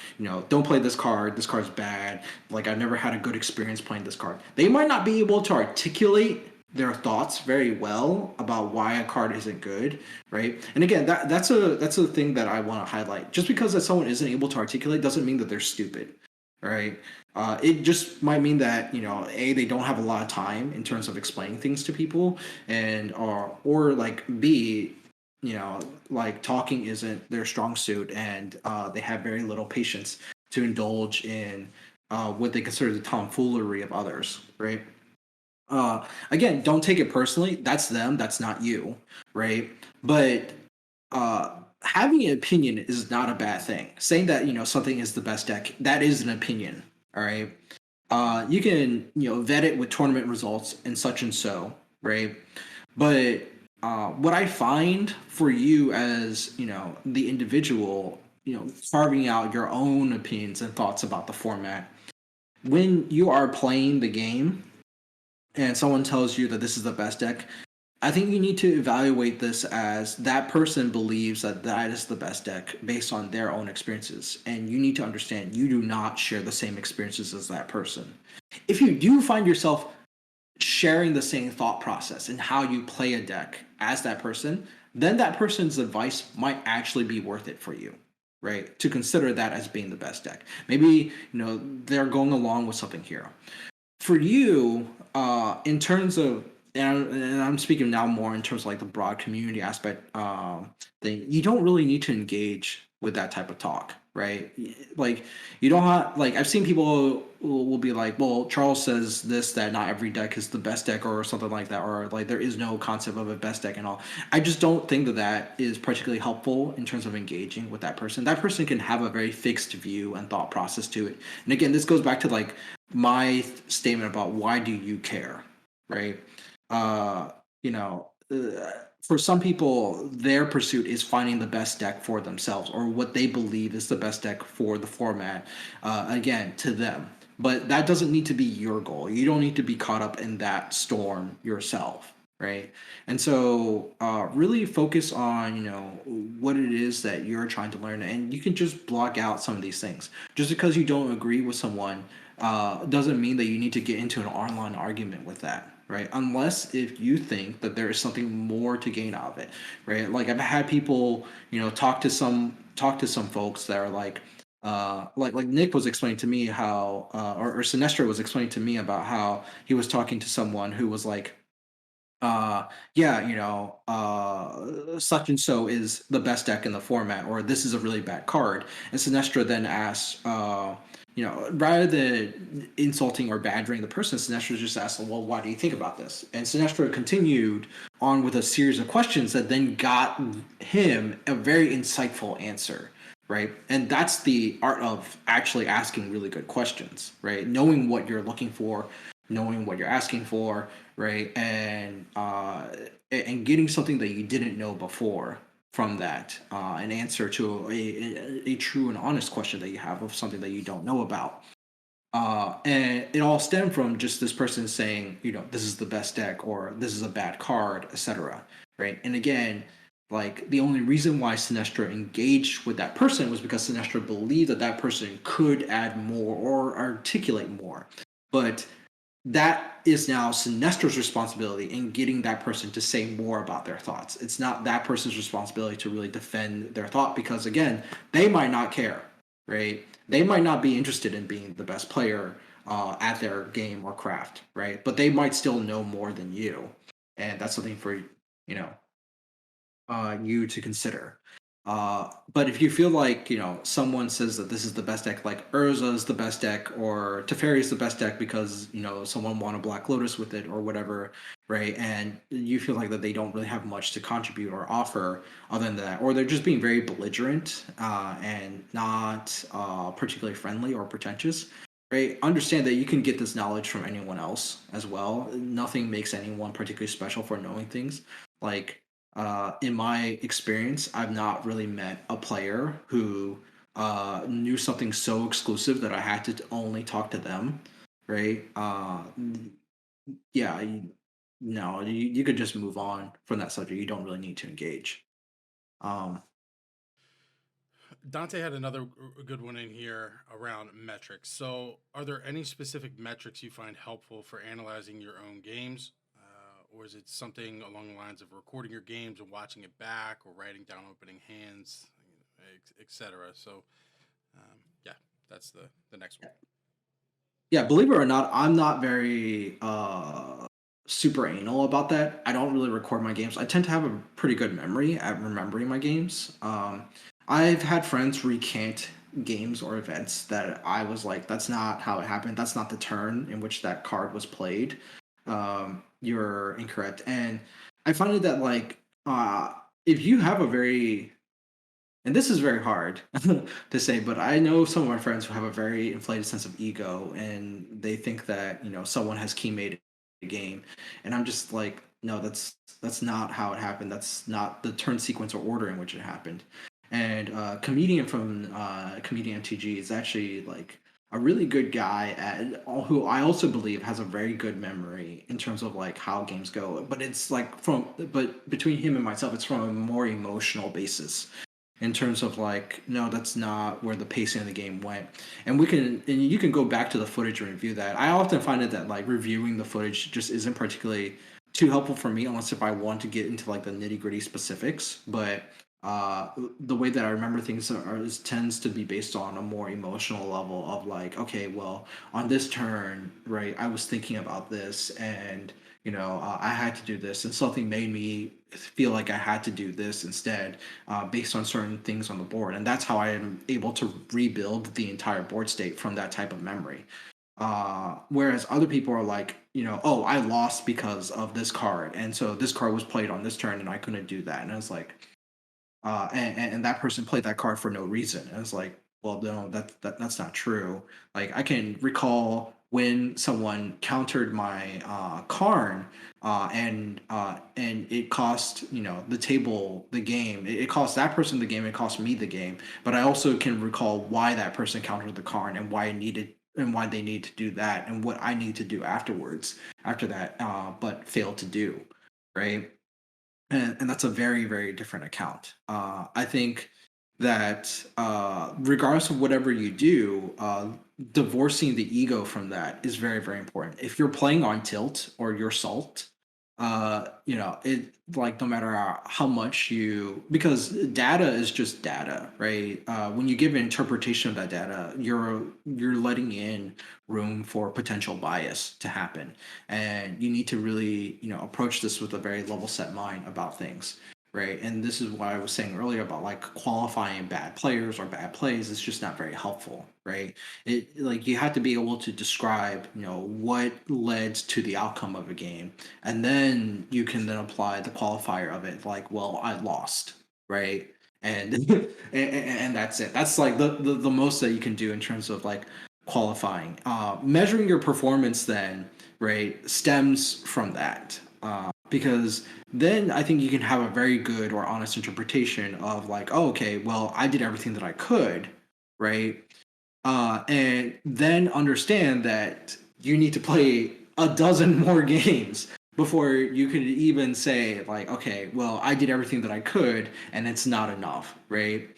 don't play this card's bad, like I've never had a good experience playing this card. They might not be able to articulate their thoughts very well about why a card isn't good, right? And again, that's a thing that I want to highlight. Just because that someone isn't able to articulate doesn't mean that they're stupid, right? It just might mean that a, they don't have a lot of time in terms of explaining things to people, and or like b, like talking isn't their strong suit, and they have very little patience to indulge in what they consider the tomfoolery of others, right? Again, don't take it personally. That's them. That's not you, right? But having an opinion is not a bad thing. Saying that something is the best deck, that is an opinion. All right. You can vet it with tournament results and such and so, right? But what I find for you as the individual, carving out your own opinions and thoughts about the format when you are playing the game and someone tells you that this is the best deck, I think you need to evaluate this as that person believes that that is the best deck based on their own experiences. And you need to understand you do not share the same experiences as that person. If you do find yourself sharing the same thought process and how you play a deck as that person, then that person's advice might actually be worth it for you, right? To consider that as being the best deck. Maybe, they're going along with something here for you, in terms of, and I'm speaking now more in terms of like the broad community aspect thing, you don't really need to engage with that type of talk, right? Like, you don't have, like, I've seen people will be like, well, Charles says this, that not every deck is the best deck or something like that, or like there is no concept of a best deck and all. I just don't think that that is particularly helpful in terms of engaging with that person. That person can have a very fixed view and thought process to it. And again, this goes back to like my statement about why do you care, right? uh you know for some people their pursuit is finding the best deck for themselves or what they believe is the best deck for the format, again, to them. But that doesn't need to be your goal. You don't need to be caught up in that storm yourself, right? And so really focus on what it is that you're trying to learn, and you can just block out some of these things. Just because you don't agree with someone doesn't mean that you need to get into an online argument with that, right? Unless if you think that there is something more to gain out of it, right? Like I've had people talk to some folks that are like Nick was explaining to me how or Sinestro was explaining to me about how he was talking to someone who was like, uh yeah, such and so is the best deck in the format, or this is a really bad card. And Sinestra then asks, rather than insulting or badgering the person, Sinestra just asked, well, why do you think about this? And Sinestra continued on with a series of questions that then got him a very insightful answer, right? And that's the art of actually asking really good questions, right? Knowing what you're looking for, knowing what you're asking for, right? And getting something that you didn't know before from that, an answer to a true and honest question that you have of something that you don't know about. And it all stemmed from just this person saying, this is the best deck or this is a bad card, etc. Right? And again, like the only reason why Sinestra engaged with that person was because Sinestra believed that that person could add more or articulate more. But that is now Sinestra's responsibility in getting that person to say more about their thoughts. It's not that person's responsibility to really defend their thought because, again, they might not care, right? They might not be interested in being the best player at their game or craft, right? But they might still know more than you, and that's something for know you to consider. But if you feel like someone says that this is the best deck, like Urza is the best deck, or Teferi is the best deck because someone won a Black Lotus with it or whatever, right? And you feel like that they don't really have much to contribute or offer other than that, or they're just being very belligerent and not particularly friendly or pretentious. Right. Understand that you can get this knowledge from anyone else as well. Nothing makes anyone particularly special for knowing things. Like in my experience, I've not really met a player who knew something so exclusive that I had to only talk to them, right? Yeah, no, you could just move on from that subject. You don't really need to engage. Um, Dante had another good one in here around metrics. So, are there any specific metrics you find helpful for analyzing your own games? Or is it something along the lines of recording your games and watching it back, or writing down opening hands, etc.? So, yeah, that's the next one. yeah, believe it or not, I'm not very super anal about that. I don't really record my games. I tend to have a pretty good memory at remembering my games. I've had friends recant games or events that I was like, that's not how it happened. That's not the turn in which that card was played. You're incorrect. And I find it that like if you have a very, and this is very hard to say, but I know some of my friends who have a very inflated sense of ego, and they think that someone has key made a game, and I'm just like, no, that's not how it happened. That's not the turn sequence or order in which it happened. And comedian from comedian MTG is actually like a really good guy at who I also believe has a very good memory in terms of like how games go. But it's like but between him and myself, it's from a more emotional basis in terms of like, no, that's not where the pacing of the game went. And you can go back to the footage and review that. I often find it that like reviewing the footage just isn't particularly too helpful for me unless if I want to get into like the nitty gritty specifics. But the way that I remember things tends to be based on a more emotional level of like, okay, well, on this turn, right, I was thinking about this, and I had to do this, and something made me feel like I had to do this instead, based on certain things on the board, and that's how I am able to rebuild the entire board state from that type of memory. Whereas other people are like, oh, I lost because of this card, and so this card was played on this turn, and I couldn't do that, and I was like, and that person played that card for no reason. And it's like, well, no, that's not true. Like I can recall when someone countered my Karn, and it cost the table the game. It cost that person the game. It cost me the game. But I also can recall why that person countered the Karn and why I needed and why they need to do that and what I need to do after that, but failed to do, right? And that's a very very different account. I think that regardless of whatever you do, divorcing the ego from that is very very important. If you're playing on tilt or your salt, it like no matter how much you, because data is just data, right? When you give an interpretation of that data, you're letting in room for potential bias to happen, and you need to really approach this with a very level set mind about things, right? And this is what I was saying earlier about like qualifying bad players or bad plays is just not very helpful, right? It like you have to be able to describe what led to the outcome of a game, and then you can then apply the qualifier of it, like, well, I lost, right? And and that's it. That's like the most that you can do in terms of like qualifying. Measuring your performance then, right, stems from that. Because then I think you can have a very good or honest interpretation of like, oh, okay, well, I did everything that I could, right? And then understand that you need to play a dozen more games before you could even say like, okay, well, I did everything that I could, and it's not enough, right?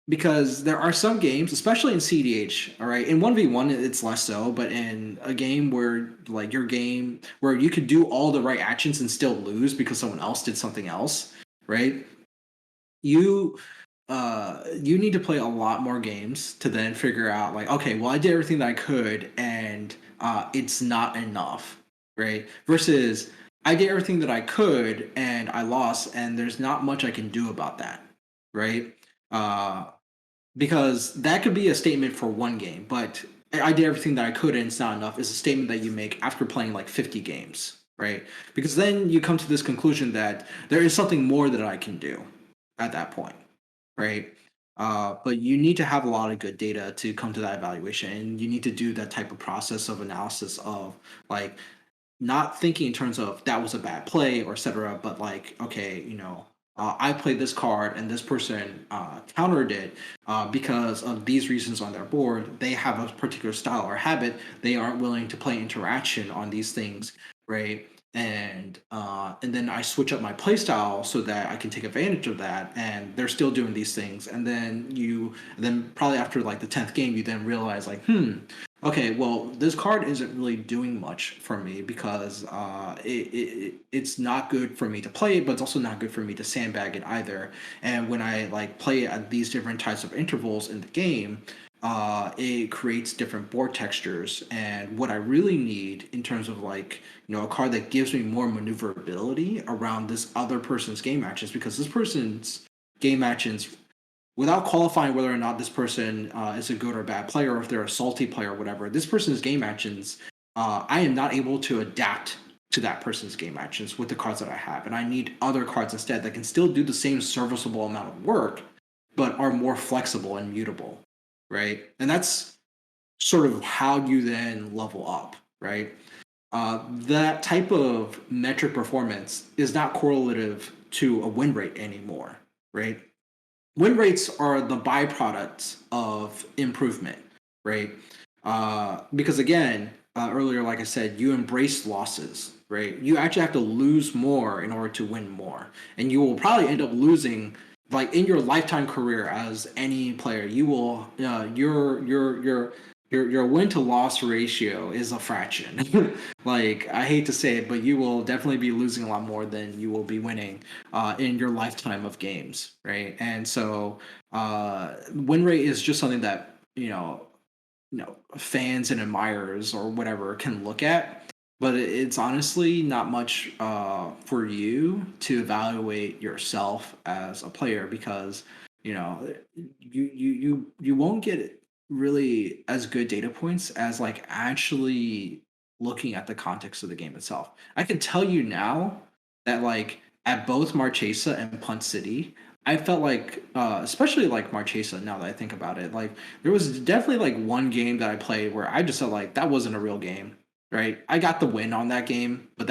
Because there are some games, especially in CDH, all right, in 1v1 it's less so, but in a game where like your game where you could do all the right actions and still lose because someone else did something else, right? You you need to play a lot more games to then figure out like, okay, well, I did everything that I could, and it's not enough, right? Versus I did everything that I could and I lost, and there's not much I can do about that, right? uh because that could be a statement for one game, but I did everything that I could and it's not enough is a statement that you make after playing like 50 games, right? Because then you come to this conclusion that there is something more that I can do at that point, right? But you need to have a lot of good data to come to that evaluation, and you need to do that type of process of analysis of like not thinking in terms of that was a bad play or etc., but like, okay, I played this card and this person countered it because of these reasons on their board. They have a particular style or habit. They aren't willing to play interaction on these things, right? and then I switch up my playstyle so that I can take advantage of that. And they're still doing these things, and then probably after like the 10th game, you then realize like, okay, well, this card isn't really doing much for me because it's not good for me to play it, but it's also not good for me to sandbag it either. And when I like play it at these different types of intervals in the game, it creates different board textures. And what I really need in terms of like, a card that gives me more maneuverability around this other person's game actions, because this person's game actions, without qualifying whether or not this person is a good or bad player, or if they're a salty player or whatever, this person's game actions, I am not able to adapt to that person's game actions with the cards that I have. And I need other cards instead that can still do the same serviceable amount of work, but are more flexible and mutable, right? And that's sort of how you then level up, right? That type of metric performance is not correlative to a win rate anymore, right? Win rates are the byproducts of improvement, right? Because again, earlier, like I said, you embrace losses, right? You actually have to lose more in order to win more, and you will probably end up losing, like in your lifetime career as any player. You will your win to loss ratio is a fraction. Like, I hate to say it, but you will definitely be losing a lot more than you will be winning in your lifetime of games, right? And so win rate is just something that fans and admirers or whatever can look at, but it's honestly not much for you to evaluate yourself as a player, because you know you won't get really as good data points as like actually looking at the context of the game itself. I can tell you now that like at both Marchesa and Punt City, I felt like, especially like Marchesa, now that I think about it, like there was definitely like one game that I played where I just felt like that wasn't a real game, right? I got the win on that game, but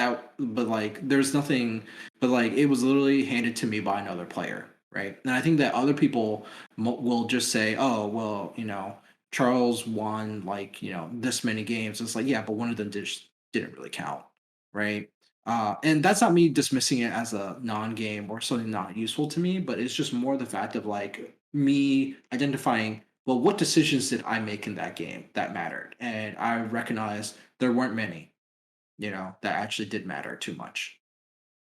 like there's nothing, but like it was literally handed to me by another player, right? And I think that other people will just say, oh, well, Charles won like, this many games. It's like, yeah, but one of them just didn't really count, right? And that's not me dismissing it as a non-game or something not useful to me, but it's just more the fact of like me identifying, well, what decisions did I make in that game that mattered? And I recognized there weren't many, that actually did matter too much,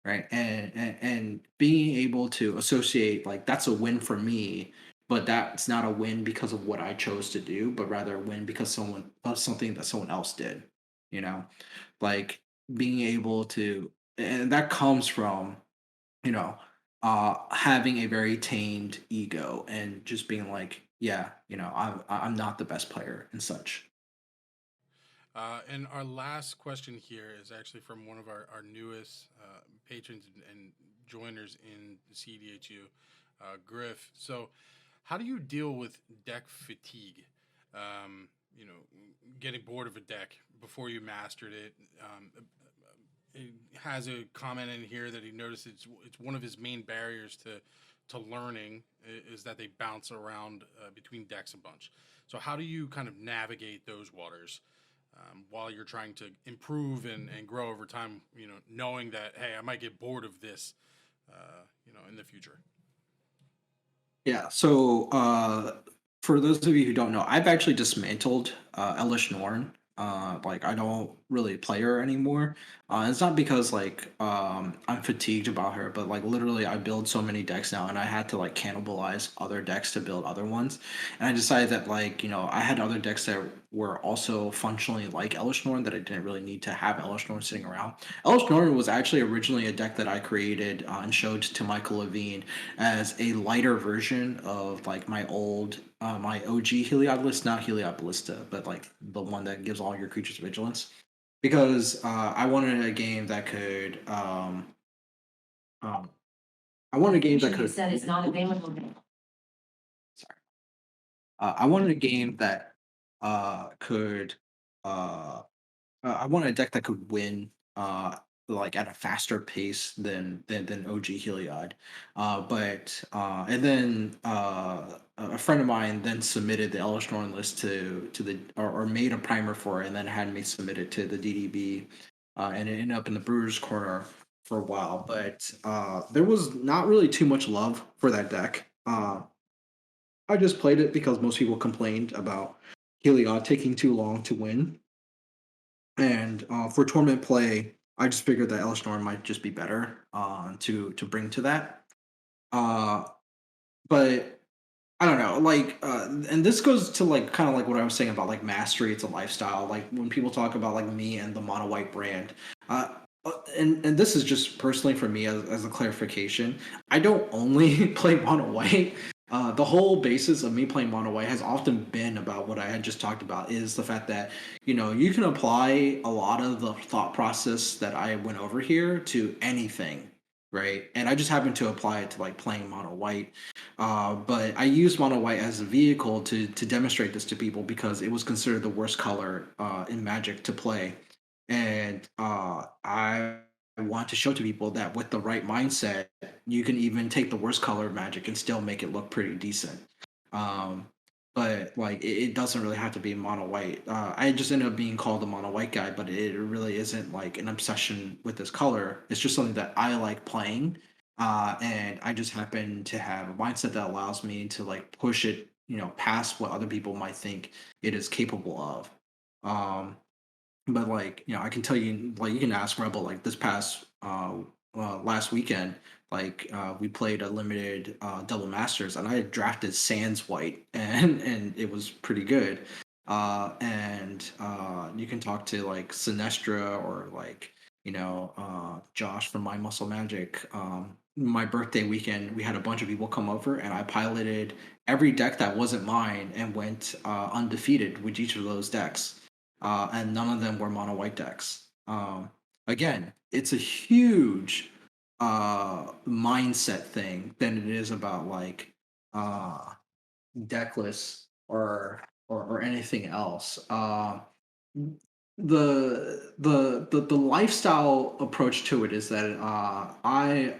right? And being able to associate like that's a win for me, but that's not a win because of what I chose to do, but rather a win because someone of something that someone else did, you know, like being able to, and that comes from you know having a very tamed ego and just being like, yeah, I'm not the best player and such. And our last question here is actually from one of our newest patrons and joiners in the CDHU, Griff. So, how do you deal with deck fatigue? Um, you know, getting bored of a deck before you mastered it. He has a comment in here that he noticed it's one of his main barriers to learning is that they bounce around between decks a bunch. So how do you kind of navigate those waters while you're trying to improve and grow over time? Knowing that, hey, I might get bored of this, in the future. Yeah. So, for those of you who don't know, I've actually dismantled Elish Norn. Like, I don't really play her anymore. It's not because like I'm fatigued about her, but like literally I build so many decks now, and I had to like cannibalize other decks to build other ones. And I decided that like I had other decks that were also functionally like Elish Norn that I didn't really need to have Elish Norn sitting around. Elish Norn was actually originally a deck that I created and showed to Michael Levine as a lighter version of like my OG Heliod list, not Heliod Ballista, but like the one that gives all your creatures vigilance. Because I wanted a game that could um I wanted a game that could Said it's not available. sorry. I wanted a game that could I wanted a deck that could win like at a faster pace than OG Heliod. And then a friend of mine then submitted the Ellistorn list to the or made a primer for it, and then had me submit it to the DDB. and it ended up in the Brewers corner for a while. But there was not really too much love for that deck. I just played it because most people complained about Heliod taking too long to win, and for tournament play, I just figured that Elishnorn might just be better to bring to that. Uh, but I don't know, like, and this goes to like kind of like what I was saying about like mastery. It's a lifestyle. Like when people talk about like me and the mono white brand, uh, and this is just personally for me as a clarification. I don't only play mono white. The whole basis of me playing mono white has often been about what I had just talked about is the fact that you can apply a lot of the thought process that I went over here to anything, right? And I just happen to apply it to like playing mono white, but I used mono white as a vehicle to demonstrate this to people because it was considered the worst color in Magic to play, and I want to show to people that with the right mindset, you can even take the worst color of Magic and still make it look pretty decent. Um, but like it doesn't really have to be mono white. I just ended up being called a mono white guy, but it really isn't like an obsession with this color. It's just something that I like playing, and I just happen to have a mindset that allows me to like push it, past what other people might think it is capable of. Um, but like, I can tell you, like, you can ask Rebel, like this past last weekend, like we played a limited double masters, and I had drafted Sans White, and it was pretty good. And you can talk to like Sinestra or like Josh from My Muscle Magic. My birthday weekend, we had a bunch of people come over, and I piloted every deck that wasn't mine and went undefeated with each of those decks, and none of them were mono white decks. Again, it's a huge mindset thing than it is about like uh, deckless or anything else. The lifestyle approach to it is that I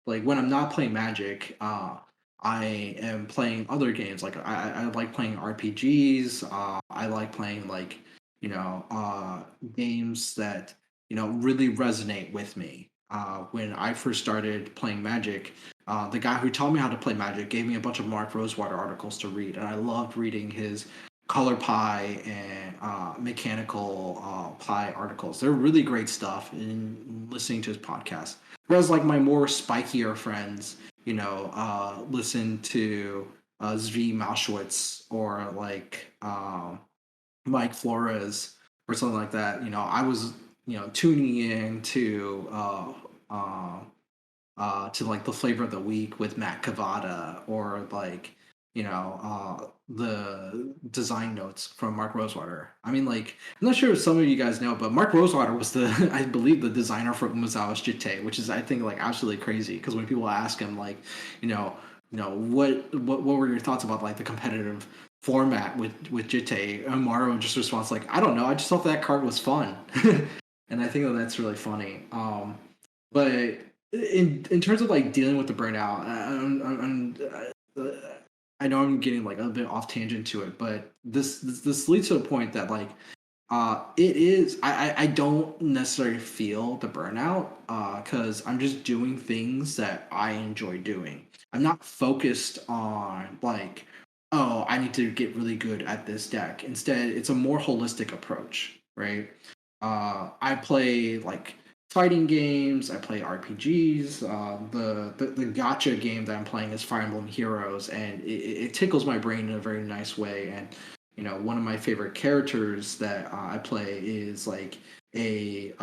like when I'm not playing Magic, I am playing other games. Like I like playing RPGs. I like playing like games that really resonate with me. When I first started playing Magic, the guy who taught me how to play Magic gave me a bunch of Mark Rosewater articles to read, and I loved reading his Color Pie and Mechanical Pie articles. They're really great stuff in listening to his podcast. Whereas, like, my more spikier friends, listen to Zvi Mauschwitz or like Mike Flores or something like that. I was tuning in to like the flavor of the week with Matt Cavada or like the design notes from Mark Rosewater. I mean, like I'm not sure if some of you guys know, but Mark Rosewater was the I believe the designer for Umazawa's Jitte, which is I think like absolutely crazy because when people ask him like you know what were your thoughts about like the competitive format with Jitte, Amaro just responds like I don't know, I just thought that card was fun. And I think that that's really funny. But in terms of like dealing with the burnout, I know I'm getting like a bit off tangent to it, but this leads to a point that like it is I don't necessarily feel the burnout because I'm just doing things that I enjoy doing. I'm not focused on like, oh, I need to get really good at this deck. Instead, it's a more holistic approach, right? I play like fighting games. I play RPGs. The gotcha game that I'm playing is Fire Emblem Heroes, and it tickles my brain in a very nice way. And one of my favorite characters that I play is like a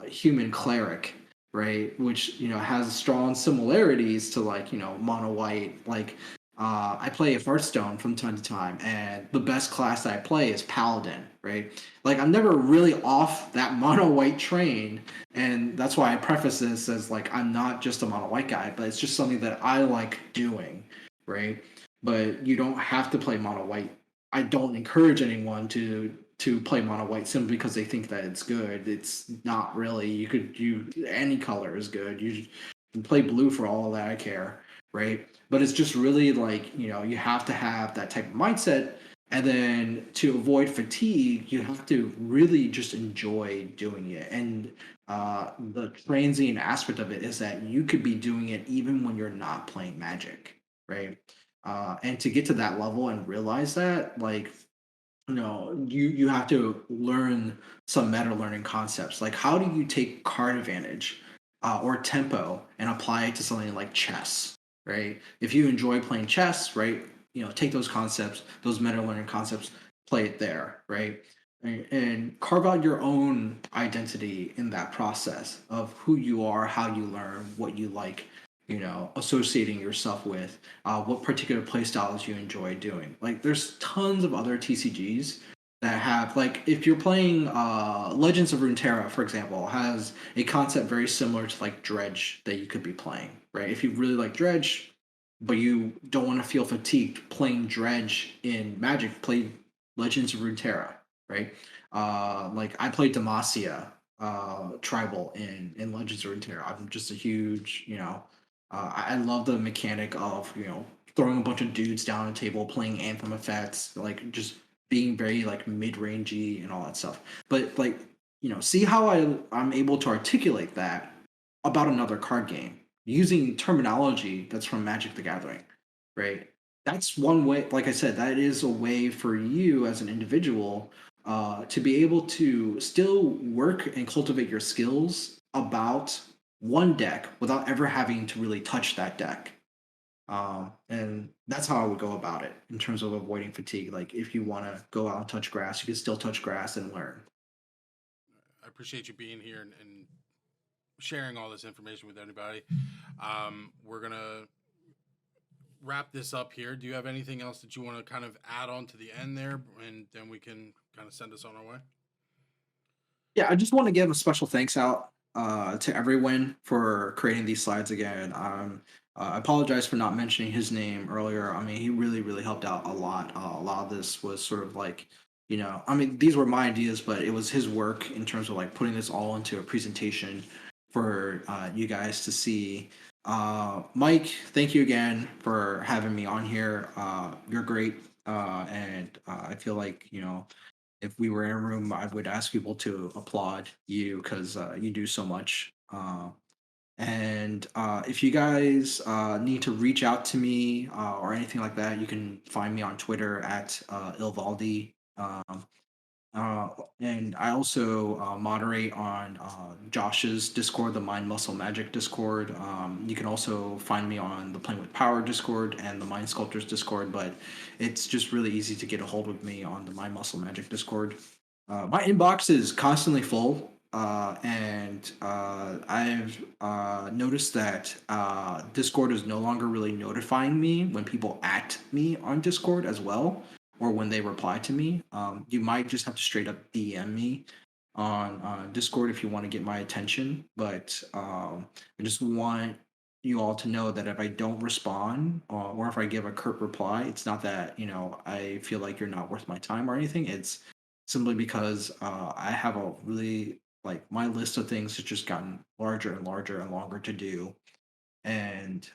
human cleric, right? Which has strong similarities to like mono white. Like I play Hearthstone from time to time, and the best class that I play is Paladin, right? Like I'm never really off that mono white train, and that's why I preface this as like I'm not just a mono white guy, but it's just something that I like doing, right? But you don't have to play mono white. I don't encourage anyone to play mono white simply because they think that it's good. It's not really. You any color is good. You can play blue for all that I care, right? But it's just really like you have to have that type of mindset, And then to avoid fatigue, you have to really just enjoy doing it. And the transient aspect of it is that you could be doing it even when you're not playing Magic, right? And to get to that level and realize that, like, you have to learn some meta learning concepts. Like, how do you take card advantage or tempo and apply it to something like chess, right? If you enjoy playing chess, right, take those concepts, those meta learning concepts, play it there, right? And carve out your own identity in that process of who you are, how you learn, what you like, associating yourself with, what particular play styles you enjoy doing. Like, there's tons of other TCGs that have, like, if you're playing Legends of Runeterra, for example, has a concept very similar to like Dredge that you could be playing, right? If you really like Dredge, but you don't want to feel fatigued playing Dredge in Magic, play Legends of Runeterra, right? Like, I played Demacia tribal in Legends of Runeterra. I'm just a huge, I love the mechanic of throwing a bunch of dudes down a table, playing anthem effects, like just being very like mid rangey and all that stuff. But like, see how I'm able to articulate that about another card game using terminology that's from Magic the Gathering, right? That's one way. Like I said, that is a way for you as an individual to be able to still work and cultivate your skills about one deck without ever having to really touch that deck. And that's how I would go about it in terms of avoiding fatigue. Like, if you want to go out and touch grass, you can still touch grass and learn. I appreciate you being here and sharing all this information with anybody. We're gonna wrap this up here. Do you have anything else that you want to kind of add on to the end there, and then we can kind of send us on our way? Yeah, I just want to give a special thanks out to everyone for creating these slides again. I apologize for not mentioning his name earlier. I mean, he really, really helped out a lot. A lot of this was sort of like, I mean, these were my ideas, but it was his work in terms of like putting this all into a presentation for you guys to see. Mike, thank you again for having me on here. You're great. And I feel like, if we were in a room, I would ask people to applaud you because you do so much. And if you guys need to reach out to me or anything like that, you can find me on Twitter at Ilvaldi. Uh, and I also moderate on Josh's Discord, the Mind Muscle Magic Discord. You can also find me on the Playing with Power Discord and the Mind Sculptors Discord, but it's just really easy to get a hold of me on the Mind Muscle Magic Discord. My inbox is constantly full, and I've noticed that Discord is no longer really notifying me when people at me on Discord as well, or when they reply to me. You might just have to straight up DM me on Discord if you want to get my attention. But I just want you all to know that if I don't respond or if I give a curt reply, it's not that I feel like you're not worth my time or anything. It's simply because I have a really, like, my list of things has just gotten larger and larger and longer to do. And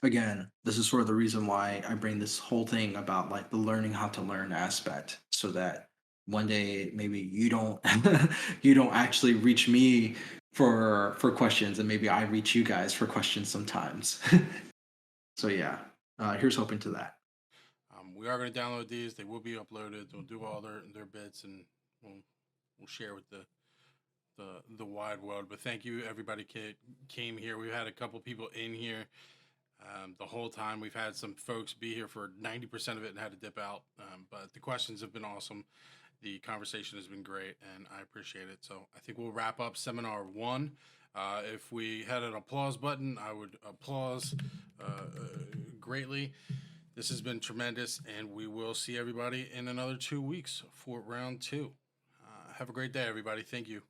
again, this is sort of the reason why I bring this whole thing about like the learning how to learn aspect, so that one day maybe you don't you don't actually reach me for questions, and maybe I reach you guys for questions sometimes. So yeah, here's hoping to that. We are going to download these. They will be uploaded. They'll do all their bits, and we'll we'll share with the wide world. But thank you, everybody came here. We've had a couple people in here the whole time. We've had some folks be here for 90% of it and had to dip out. But the questions have been awesome. The conversation has been great, and I appreciate it. So I think we'll wrap up seminar one. If we had an applause button, I would applause greatly. This has been tremendous, and we will see everybody in another 2 weeks for round two. Have a great day, everybody. Thank you.